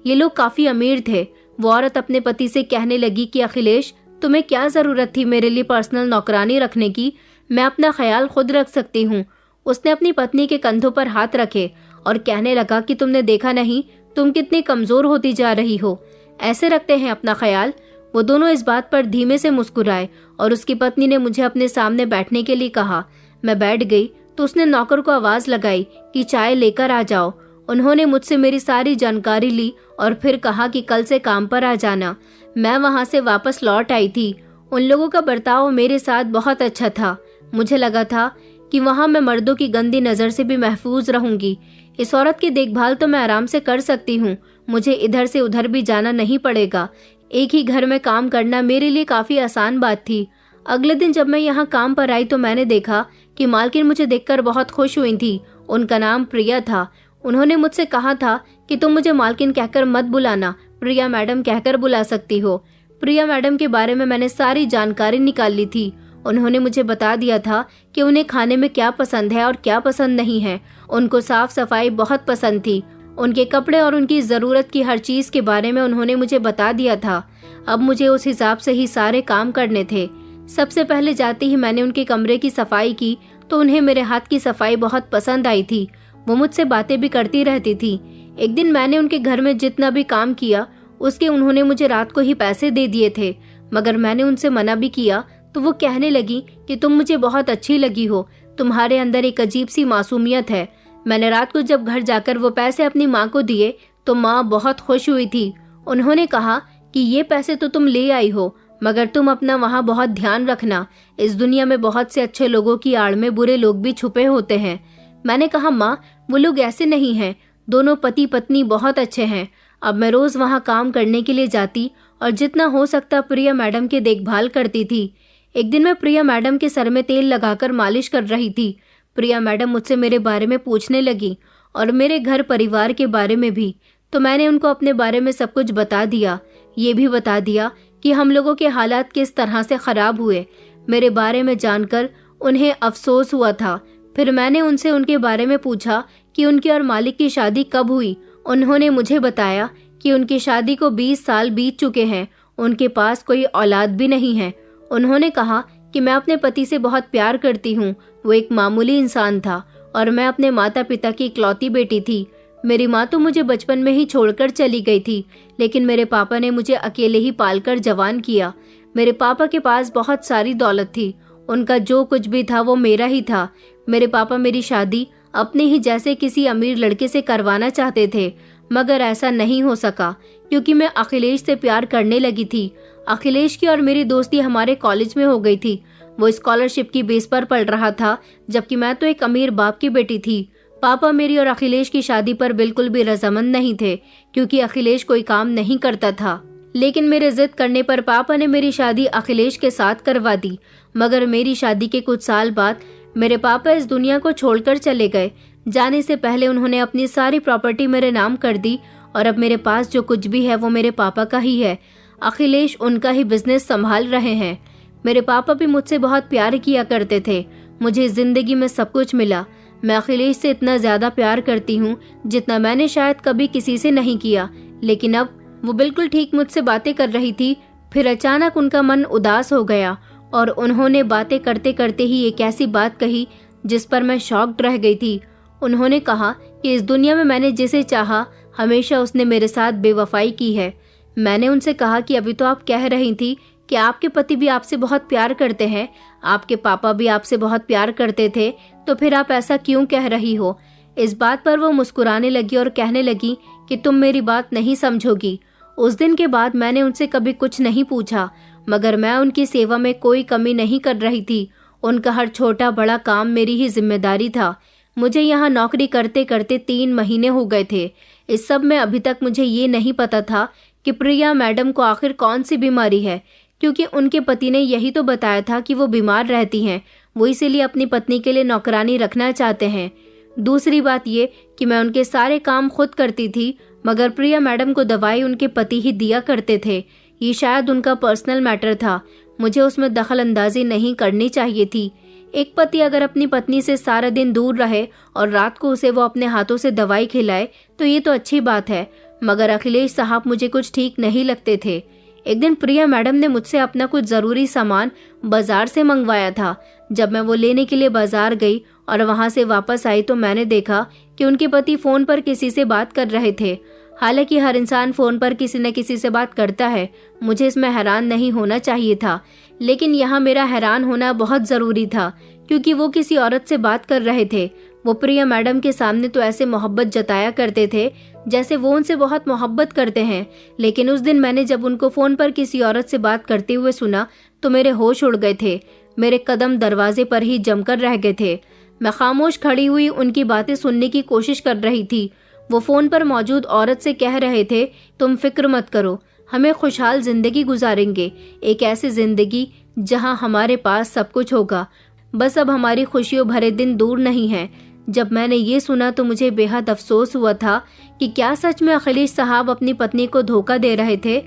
ये लोग काफी अमीर थे। वो औरत अपने पति से कहने लगी कि अखिलेश, तुम्हें क्या जरूरत थी मेरे लिए पर्सनल नौकरानी रखने की? मैं अपना ख्याल खुद रख सकती हूँ। उसने अपनी पत्नी के कंधों पर हाथ रखे और कहने लगा कि तुमने देखा नहीं तुम कितनी कमजोर होती जा रही हो, ऐसे रखते हैं अपना ख्याल? वो दोनों इस बात पर धीमे से मुस्कुराए और उसकी पत्नी ने मुझे अपने सामने बैठने के लिए कहा। मैं बैठ गई तो उसने नौकर को आवाज लगाई कि चाय लेकर आ जाओ। उन्होंने मुझसे मेरी सारी जानकारी ली और फिर कहा कि कल से काम पर आ जाना। मैं वहां से वापस लौट आई थी। उन लोगों का बर्ताव मेरे साथ बहुत अच्छा था। मुझे लगा था कि वहाँ मैं मर्दों की गंदी नज़र से भी महफूज रहूंगी। इस औरत की देखभाल तो मैं आराम से कर सकती हूँ, मुझे इधर से उधर भी जाना नहीं पड़ेगा। एक ही घर में काम करना मेरे लिए काफ़ी आसान बात थी। अगले दिन जब मैं यहाँ काम पर आई तो मैंने देखा कि मालकिन मुझे देखकर बहुत खुश हुई थी। उनका नाम प्रिया था। उन्होंने मुझसे कहा था कि तुम मुझे मालकिन कहकर मत बुलाना, प्रिया मैडम कहकर बुला सकती हो। प्रिया मैडम के बारे में मैंने सारी जानकारी निकाल ली थी। उन्होंने मुझे बता दिया था कि उन्हें खाने में क्या पसंद है और क्या पसंद नहीं है। उनको साफ सफाई बहुत पसंद थी। उनके कपड़े और उनकी ज़रूरत की हर चीज़ के बारे में उन्होंने मुझे बता दिया था। अब मुझे उस हिसाब से ही सारे काम करने थे। सबसे पहले जाते ही मैंने उनके कमरे की सफाई की तो उन्हें मेरे हाथ की सफाई बहुत पसंद आई थी। वो मुझसे बातें भी करती रहती थी। एक दिन मैंने उनके घर में जितना भी काम किया उसके उन्होंने मुझे रात को ही पैसे दे दिए थे, मगर मैंने उनसे मना भी किया तो वो कहने लगी कि तुम मुझे बहुत अच्छी लगी हो, तुम्हारे अंदर एक अजीब सी मासूमियत है। मैंने रात को जब घर जाकर वो पैसे अपनी माँ को दिए तो माँ बहुत खुश हुई थी। उन्होंने कहा कि ये पैसे तो तुम ले आई हो, मगर तुम अपना वहाँ बहुत ध्यान रखना। इस दुनिया में बहुत से अच्छे लोगों की आड़ में बुरे लोग भी छुपे होते हैं। मैंने कहा माँ, वो लोग ऐसे नहीं हैं, दोनों पति पत्नी बहुत अच्छे हैं। अब मैं रोज वहाँ काम करने के लिए जाती और जितना हो सकता प्रिया मैडम की देखभाल करती थी। एक दिन मैं प्रिया मैडम के सर में तेल लगाकर मालिश कर रही थी। प्रिया मैडम मुझसे मेरे बारे में पूछने लगी और मेरे घर परिवार के बारे में भी, तो मैंने उनको अपने बारे में सब कुछ बता दिया। ये भी बता दिया कि हम लोगों के हालात किस तरह से खराब हुए। मेरे बारे में जानकर उन्हें अफसोस हुआ था। फिर मैंने उनसे उनके बारे में पूछा कि उनकी और मालिक की शादी कब हुई। उन्होंने मुझे बताया कि उनकी शादी को 20 साल बीत चुके हैं, उनके पास कोई औलाद भी नहीं है। उन्होंने कहा कि मैं अपने पति से बहुत प्यार करती हूँ, वो एक मामूली इंसान था और मैं अपने माता पिता की इकलौती बेटी थी। मेरी माँ तो मुझे बचपन में ही छोड़कर चली गई थी, लेकिन मेरे पापा ने मुझे अकेले ही पालकर जवान किया। मेरे पापा के पास बहुत सारी दौलत थी, उनका जो कुछ भी था वो मेरा ही था। मेरे पापा मेरी शादी अपने ही जैसे किसी अमीर लड़के से करवाना चाहते थे, मगर ऐसा नहीं हो सका क्योंकि मैं अखिलेश से प्यार करने लगी थी। अखिलेश की और मेरी दोस्ती हमारे कॉलेज में हो गई थी। वो स्कॉलरशिप की बेस पर पढ़ रहा था, जबकि मैं तो एक अमीर बाप की बेटी थी। पापा मेरी और अखिलेश की शादी पर बिल्कुल भी रजामंद नहीं थे क्योंकि अखिलेश कोई काम नहीं करता था। लेकिन मेरे जिद करने पर पापा ने मेरी शादी अखिलेश के साथ करवा दी। मगर मेरी शादी के कुछ साल बाद मेरे पापा इस दुनिया को छोड़कर चले गए। जाने से पहले उन्होंने अपनी सारी प्रॉपर्टी मेरे नाम कर दी और अब मेरे पास जो कुछ भी है वो मेरे पापा का ही है। अखिलेश उनका ही बिजनेस संभाल रहे हैं। मेरे पापा भी मुझसे बहुत प्यार किया करते थे। मुझे जिंदगी में सब कुछ मिला। मैं अखिलेश से इतना ज्यादा प्यार करती हूँ जितना मैंने शायद कभी किसी से नहीं किया। लेकिन अब वो बिल्कुल ठीक मुझसे बातें कर रही थी, फिर अचानक उनका मन उदास हो गया और उन्होंने बातें करते करते ही एक ऐसी बात कही जिस पर मैं शॉक्ड रह गई थी। उन्होंने कहा कि इस दुनिया में मैंने जिसे चाहा हमेशा उसने मेरे साथ बेवफाई की है। मैंने उनसे कहा कि अभी तो आप कह रही थी कि आपके पति भी आपसे बहुत प्यार करते हैं, आपके पापा भी आपसे बहुत प्यार करते थे, तो फिर आप ऐसा क्यों कह रही हो। इस बात पर वो मुस्कुराने लगी और कहने लगी कि तुम मेरी बात नहीं समझोगी। उस दिन के बाद मैंने उनसे कभी कुछ नहीं पूछा, मगर मैं उनकी सेवा में कोई कमी नहीं कर रही थी। उनका हर छोटा बड़ा काम मेरी ही जिम्मेदारी था। मुझे यहाँ नौकरी करते करते 3 महीने हो गए थे। इस सब में अभी तक मुझे ये नहीं पता था कि प्रिया मैडम को आखिर कौन सी बीमारी है, क्योंकि उनके पति ने यही तो बताया था कि वो बीमार रहती हैं। वो इसीलिए अपनी पत्नी के लिए नौकरानी रखना चाहते हैं। दूसरी बात ये कि मैं उनके सारे काम खुद करती थी, मगर प्रिया मैडम को दवाई उनके पति ही दिया करते थे। ये शायद उनका पर्सनल मैटर था, मुझे उसमें दखल अंदाजी नहीं करनी चाहिए थी। एक पति अगर अपनी पत्नी से सारा दिन दूर रहे और रात को उसे वो अपने हाथों से दवाई खिलाए तो ये तो अच्छी बात है, मगर अखिलेश साहब मुझे कुछ ठीक नहीं लगते थे। एक दिन प्रिया मैडम ने मुझसे अपना कुछ ज़रूरी सामान बाजार से मंगवाया था। जब मैं वो लेने के लिए बाजार गई और वहाँ से वापस आई तो मैंने देखा कि उनके पति फ़ोन पर किसी से बात कर रहे थे। हालांकि हर इंसान फ़ोन पर किसी न किसी से बात करता है, मुझे इसमें हैरान नहीं होना चाहिए था, लेकिन यहाँ मेरा हैरान होना बहुत ज़रूरी था क्योंकि वो किसी औरत से बात कर रहे थे। वो प्रिया मैडम के सामने तो ऐसे मोहब्बत जताया करते थे जैसे वो उनसे बहुत मोहब्बत करते हैं, लेकिन उस दिन मैंने जब उनको फोन पर किसी औरत से बात करते हुए सुना तो मेरे होश उड़ गए थे। मेरे कदम दरवाजे पर ही जमकर रह गए थे। मैं खामोश खड़ी हुई उनकी बातें सुनने की कोशिश कर रही थी। वो फोन पर मौजूद औरत से कह रहे थे, तुम फिक्र मत करो, हमें खुशहाल जिंदगी गुजारेंगे, एक ऐसी जिंदगी जहां हमारे पास सब कुछ होगा, बस अब हमारी खुशियों भरे दिन दूर नहीं हैं। जब मैंने ये सुना तो मुझे बेहद अफसोस हुआ था कि क्या सच में अखिलेश साहब अपनी पत्नी को धोखा दे रहे थे।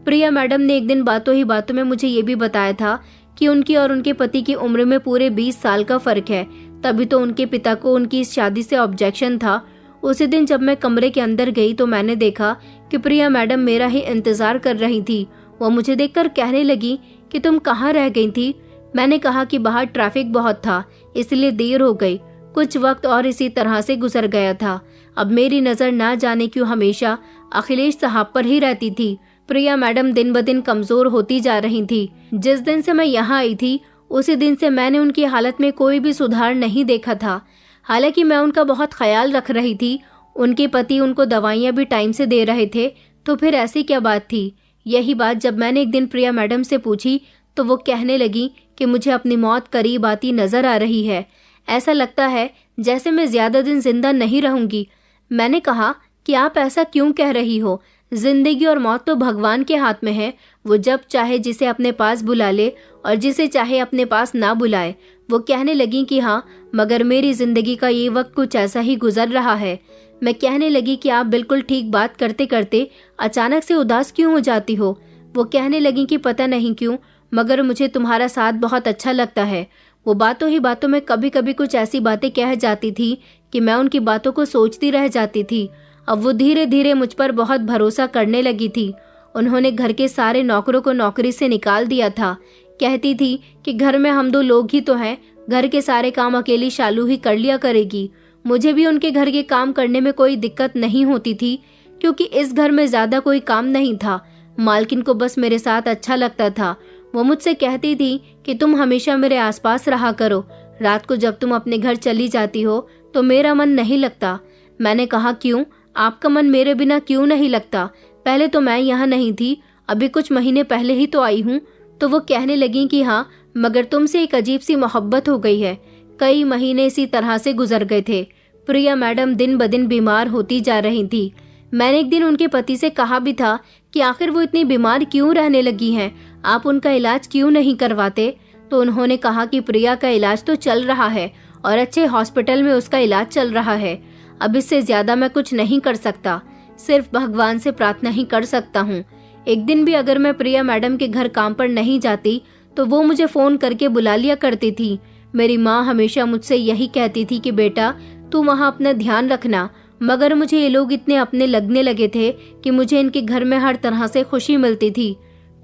प्रिया मैडम ने एक दिन बातों ही बातों में मुझे ये भी बताया था कि उनकी और उनके पति की उम्र में पूरे 20 साल का फर्क है, तभी तो उनके पिता को उनकी इस शादी से ऑब्जेक्शन था। उसी दिन जब मैं कमरे के अंदर गई तो मैंने देखा कि प्रिया मैडम मेरा ही इंतजार कर रही थी। वो मुझे देखकर कहने लगी कि तुम कहाँ रह गई थी। मैंने कहा कि बाहर ट्रैफिक बहुत था इसलिए देर हो गई। कुछ वक्त और इसी तरह से गुजर गया था। अब मेरी नजर ना जाने क्यों हमेशा अखिलेश साहब पर ही रहती थी। प्रिया मैडम दिन ब दिन कमजोर होती जा रही थी। जिस दिन से मैं यहाँ आई थी उसी दिन से मैंने उनकी हालत में कोई भी सुधार नहीं देखा था। हालांकि मैं उनका बहुत ख्याल रख रही थी, उनके पति उनको दवाइयाँ भी टाइम से दे रहे थे, तो फिर ऐसी क्या बात थी। यही बात जब मैंने एक दिन प्रिया मैडम से पूछी तो वो कहने लगी कि मुझे अपनी मौत करीब आती नजर आ रही है, ऐसा लगता है जैसे मैं ज्यादा दिन जिंदा नहीं रहूंगी। मैंने कहा कि आप ऐसा क्यों कह रही हो, जिंदगी और मौत तो भगवान के हाथ में है, वो जब चाहे जिसे अपने पास बुला ले और जिसे चाहे अपने पास ना बुलाए। वो कहने लगी कि हाँ, मगर मेरी जिंदगी का ये वक्त कुछ ऐसा ही गुजर रहा है। मैं कहने लगी कि आप बिल्कुल ठीक बात करते करते अचानक से उदास क्यों हो जाती हो। वो कहने लगी कि पता नहीं क्यों, मगर मुझे तुम्हारा साथ बहुत अच्छा लगता है। वो बातों ही बातों में कभी कभी कुछ ऐसी बातें कह जाती थी कि मैं उनकी बातों को सोचती रह जाती थी। अब वो धीरे धीरे मुझ पर बहुत भरोसा करने लगी थी। उन्होंने घर के सारे नौकरों को नौकरी से निकाल दिया था। कहती थी कि घर में हम दो लोग ही तो हैं, घर के सारे काम अकेली शालू ही कर लिया करेगी। मुझे भी उनके घर के काम करने में कोई दिक्कत नहीं होती थी, क्योंकि इस घर में ज्यादा कोई काम नहीं था। मालकिन को बस मेरे साथ अच्छा लगता था। वो मुझसे कहती थी कि तुम हमेशा मेरे आसपास रहा करो, रात को जब तुम अपने घर चली जाती हो तो मेरा मन नहीं लगता। मैंने कहा क्यों, आपका मन मेरे बिना क्यों नहीं लगता, पहले तो मैं यहाँ नहीं थी, अभी कुछ महीने पहले ही तो आई हूँ। तो वो कहने लगी कि हाँ, मगर तुमसे एक अजीब सी मोहब्बत हो गई है। कई महीने इसी तरह से गुजर गए थे। प्रिया मैडम दिन ब दिन बीमार होती जा रही थी। मैंने एक दिन उनके पति से कहा भी था कि आखिर वो इतनी बीमार क्यों रहने लगी हैं, आप उनका इलाज क्यों नहीं करवाते। तो उन्होंने कहा कि प्रिया का इलाज तो चल रहा है और अच्छे हॉस्पिटल में उसका इलाज चल रहा है। अब इससे ज्यादा मैं कुछ नहीं कर सकता, सिर्फ भगवान से प्रार्थना ही कर सकता हूँ। एक दिन भी अगर मैं प्रिया मैडम के घर काम पर नहीं जाती तो वो मुझे फोन करके बुला लिया करती थी। मेरी माँ हमेशा मुझसे यही कहती थी कि बेटा तू वहाँ अपना ध्यान रखना, मगर मुझे ये लोग इतने अपने लगने लगे थे कि मुझे इनके घर में हर तरह से खुशी मिलती थी।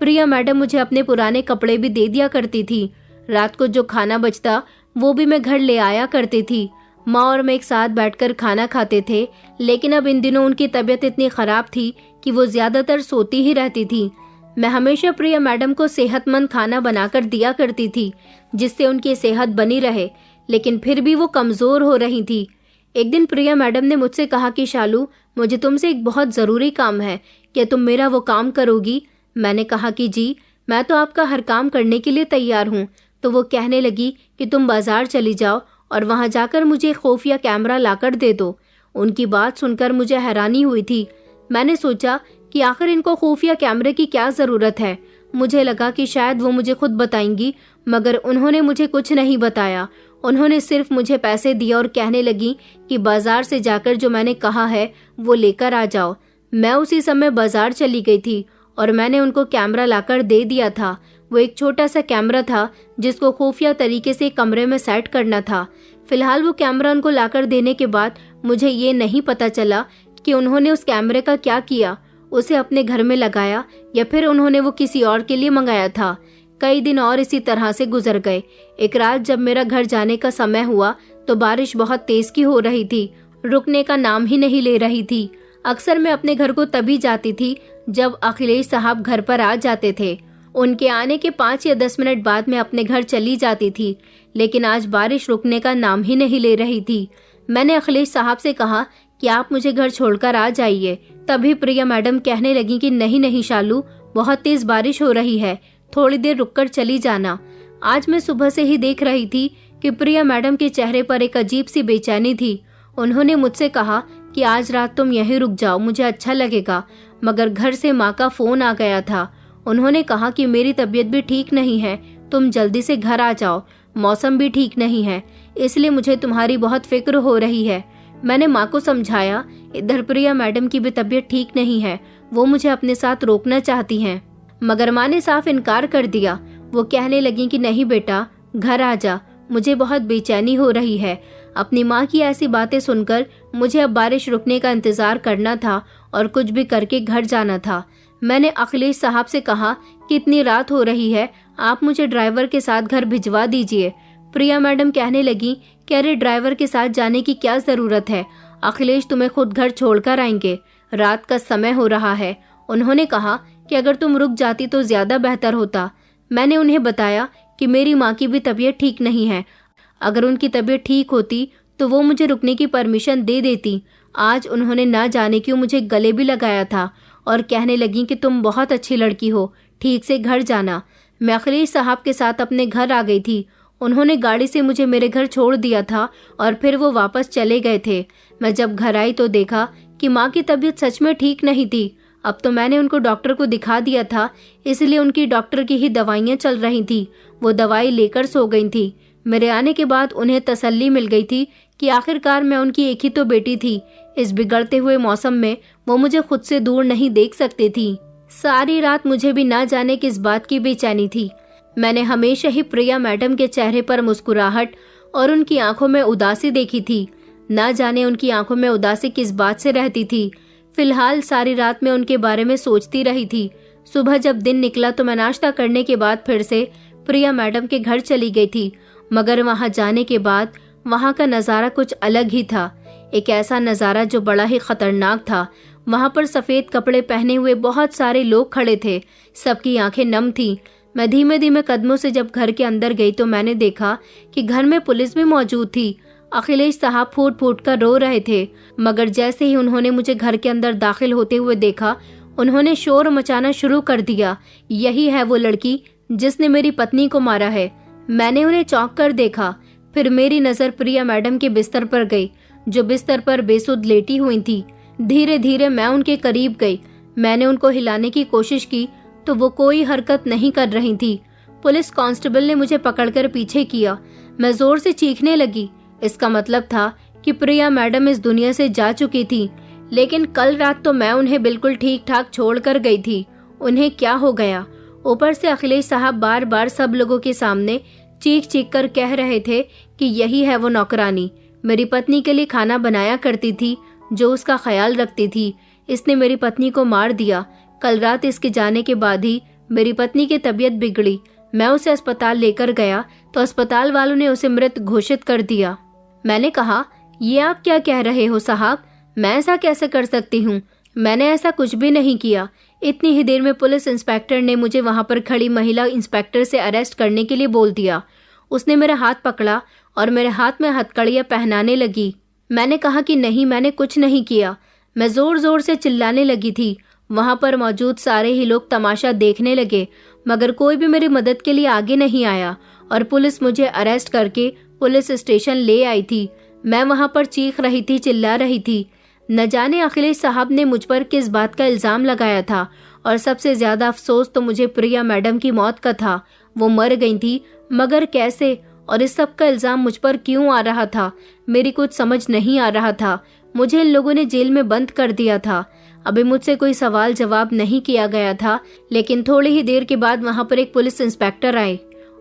प्रिया मैडम मुझे अपने पुराने कपड़े भी दे दिया करती थी। रात को जो खाना बचता वो भी मैं घर ले आया करती थी। माँ और मैं एक साथ बैठकर खाना खाते थे, लेकिन अब इन दिनों उनकी तबीयत इतनी खराब थी कि वो ज्यादातर सोती ही रहती थी। मैं हमेशा प्रिया मैडम को सेहतमंद खाना बनाकर दिया करती थी जिससे उनकी सेहत बनी रहे, लेकिन फिर भी वो कमजोर हो रही थी। एक दिन प्रिया मैडम ने मुझसे कहा कि शालू, मुझे तुमसे एक बहुत जरूरी काम है, क्या तुम मेरा वो काम करोगी। मैंने कहा कि जी, मैं तो आपका हर काम करने के लिए तैयार हूँ। तो वो कहने लगी कि तुम बाजार चली जाओ और वहां जाकर मुझे खुफिया कैमरा लाकर दे दो। उनकी बात सुनकर मुझे हैरानी हुई थी। मैंने सोचा कि आखिर इनको खुफिया कैमरे की क्या जरूरत है। मुझे लगा कि शायद वो मुझे खुद बताएंगी, मगर उन्होंने मुझे कुछ नहीं बताया। उन्होंने सिर्फ मुझे पैसे दिए और कहने लगी कि बाजार से जाकर जो मैंने कहा है वो लेकर आ जाओ। मैं उसी समय बाजार चली गई थी और मैंने उनको कैमरा लाकर दे दिया था। वो एक छोटा सा कैमरा था जिसको खुफिया तरीके से कमरे में सेट करना था। फिलहाल वो कैमरा उनको लाकर देने के बाद मुझे ये नहीं पता चला कि उन्होंने उस कैमरे का क्या किया, उसे अपने घर में लगाया या फिर उन्होंने वो किसी और के लिए मंगाया था। कई दिन और इसी तरह से गुजर गए। एक रात जब मेरा घर जाने का समय हुआ तो बारिश बहुत तेज की हो रही थी, रुकने का नाम ही नहीं ले रही थी। अक्सर मैं अपने घर को तभी जाती थी जब अखिलेश साहब घर पर आ जाते थे। उनके आने के 5 या 10 मिनट बाद मैं अपने घर चली जाती थी, लेकिन आज बारिश रुकने का नाम ही नहीं ले रही थी। मैंने अखिलेश साहब से कहा कि आप मुझे घर छोड़कर आ जाइए। तभी प्रिया मैडम कहने लगी कि नहीं नहीं शालू, बहुत तेज बारिश हो रही है, थोड़ी देर रुककर चली जाना। आज मैं सुबह से ही देख रही थी कि प्रिया मैडम के चेहरे पर एक अजीब सी बेचैनी थी। उन्होंने मुझसे कहा कि आज रात तुम यहीं रुक जाओ, मुझे अच्छा लगेगा, मगर घर से माँ का फोन आ गया था। उन्होंने कहा कि मेरी तबीयत भी ठीक नहीं है, तुम जल्दी से घर आ जाओ, मौसम भी ठीक नहीं है, इसलिए मुझे तुम्हारी बहुत फिक्र हो रही है। मैंने माँ को समझाया, इधर प्रिया मैडम की भी तबीयत ठीक नहीं है, वो मुझे अपने साथ रोकना चाहती हैं, मगर माँ ने साफ इनकार कर दिया। वो कहने लगी कि नहीं बेटा, घर आ जा, मुझे बहुत बेचैनी हो रही है। अपनी माँ की ऐसी बातें सुनकर मुझे अब बारिश रुकने का इंतजार करना था और कुछ भी करके घर जाना था। मैंने अखिलेश साहब से कहा कि इतनी रात हो रही है, आप मुझे ड्राइवर के साथ घर भिजवा दीजिए। प्रिया मैडम कहने लगी कि अरे ड्राइवर के साथ जाने की क्या जरूरत है, अखिलेश तुम्हें खुद घर छोड़कर आएंगे, रात का समय हो रहा है। उन्होंने कहा कि अगर तुम रुक जाती तो ज्यादा बेहतर होता। मैंने उन्हें बताया कि मेरी माँ की भी तबीयत ठीक नहीं है, अगर उनकी तबीयत ठीक होती तो वो मुझे रुकने की परमिशन दे देती। आज उन्होंने ना जाने क्यों मुझे गले भी लगाया था और कहने लगी कि तुम बहुत अच्छी लड़की हो, ठीक से घर जाना। मैं अखिलेश साहब के साथ अपने घर आ गई थी। उन्होंने गाड़ी से मुझे मेरे घर छोड़ दिया था और फिर वो वापस चले गए थे। मैं जब घर आई तो देखा कि माँ की तबीयत सच में ठीक नहीं थी। अब तो मैंने उनको डॉक्टर को दिखा दिया था, इसलिए उनकी डॉक्टर की ही दवाइयाँ चल रही थी। वो दवाई लेकर सो गई थी। मेरे आने के बाद उन्हें तसल्ली मिल गई थी कि आखिरकार मैं उनकी एक ही तो बेटी थी। इस बिगड़ते हुए मौसम में वो मुझे खुद से दूर नहीं देख सकती थी। सारी रात मुझे भी ना जाने किस बात की बेचैनी थी। मैंने हमेशा ही प्रिया मैडम के चेहरे पर मुस्कुराहट और उनकी आंखों में उदासी देखी थी। ना जाने उनकी आंखों में उदासी किस बात से रहती थी। फिलहाल सारी रात मैं उनके बारे में सोचती रही थी। सुबह जब दिन निकला तो मैं नाश्ता करने के बाद फिर से प्रिया मैडम के घर चली गई थी, मगर वहां जाने के बाद वहां का नज़ारा कुछ अलग ही था। एक ऐसा नज़ारा जो बड़ा ही खतरनाक था। वहां पर सफेद कपड़े पहने हुए बहुत सारे लोग खड़े थे, सबकी आंखें नम थीं। मैं धीमे धीमे कदमों से जब घर के अंदर गई तो मैंने देखा कि घर में पुलिस भी मौजूद थी। अखिलेश साहब फूट फूट कर रो रहे थे, मगर जैसे ही उन्होंने मुझे घर के अंदर दाखिल होते हुए देखा, उन्होंने शोर मचाना शुरू कर दिया। यही है वो लड़की जिसने मेरी पत्नी को मारा है। मैंने उन्हें चौंक कर देखा। फिर मेरी नजर प्रिया मैडम के बिस्तर पर गई, जो बिस्तर पर बेसुध लेटी हुई थी। धीरे धीरे मैं उनके करीब गई। मैंने उनको हिलाने की कोशिश की तो वो कोई हरकत नहीं कर रही थी। पुलिस कांस्टेबल ने मुझे पकड़कर पीछे किया। मैं जोर से चीखने लगी। इसका मतलब था कि प्रिया मैडम इस दुनिया से जा चुकी थी, लेकिन कल रात तो मैं उन्हें बिल्कुल ठीक ठाक छोड़ कर गई थी। उन्हें क्या हो गया? ऊपर से अखिलेश साहब बार बार सब लोगों के सामने चीख चीख कर कह रहे थे कि यही है वो नौकरानी, मेरी पत्नी के लिए खाना बनाया करती थी, जो उसका ख्याल रखती थी। इसने मेरी पत्नी को मार दिया। कल रात इसके जाने के बाद ही मेरी पत्नी की तबीयत बिगड़ी। मैं उसे अस्पताल लेकर गया तो अस्पताल वालों ने उसे मृत घोषित कर दिया। मैंने कहा, ये आप क्या कह रहे हो साहब? मैं ऐसा कैसे कर सकती हूँ? मैंने ऐसा कुछ भी नहीं किया। इतनी ही देर में पुलिस इंस्पेक्टर ने मुझे वहां पर खड़ी महिला इंस्पेक्टर से अरेस्ट करने के लिए बोल दिया। उसने मेरा हाथ पकड़ा और मेरे हाथ में हथकड़ियां पहनाने लगी। मैंने कहा कि नहीं, मैंने कुछ नहीं किया। मैं जोर जोर से चिल्लाने लगी थी। वहां पर मौजूद सारे ही लोग तमाशा देखने लगे, मगर कोई भी मेरी मदद के लिए आगे नहीं आया और पुलिस मुझे अरेस्ट करके पुलिस स्टेशन ले आई थी। मैं वहां पर चीख रही थी, चिल्ला रही थी। न जाने अखिलेश साहब ने मुझ पर किस बात का इल्जाम लगाया था, और सबसे ज्यादा अफसोस तो मुझे प्रिया मैडम की मौत का था। वो मर गई थी, मगर कैसे? और इस सब का इल्जाम मुझ पर क्यों आ रहा था? मेरी कुछ समझ नहीं आ रहा था। मुझे इन लोगों ने जेल में बंद कर दिया था। अभी मुझसे कोई सवाल जवाब नहीं किया गया था, लेकिन थोड़ी ही देर के बाद वहां पर एक पुलिस इंस्पेक्टर आए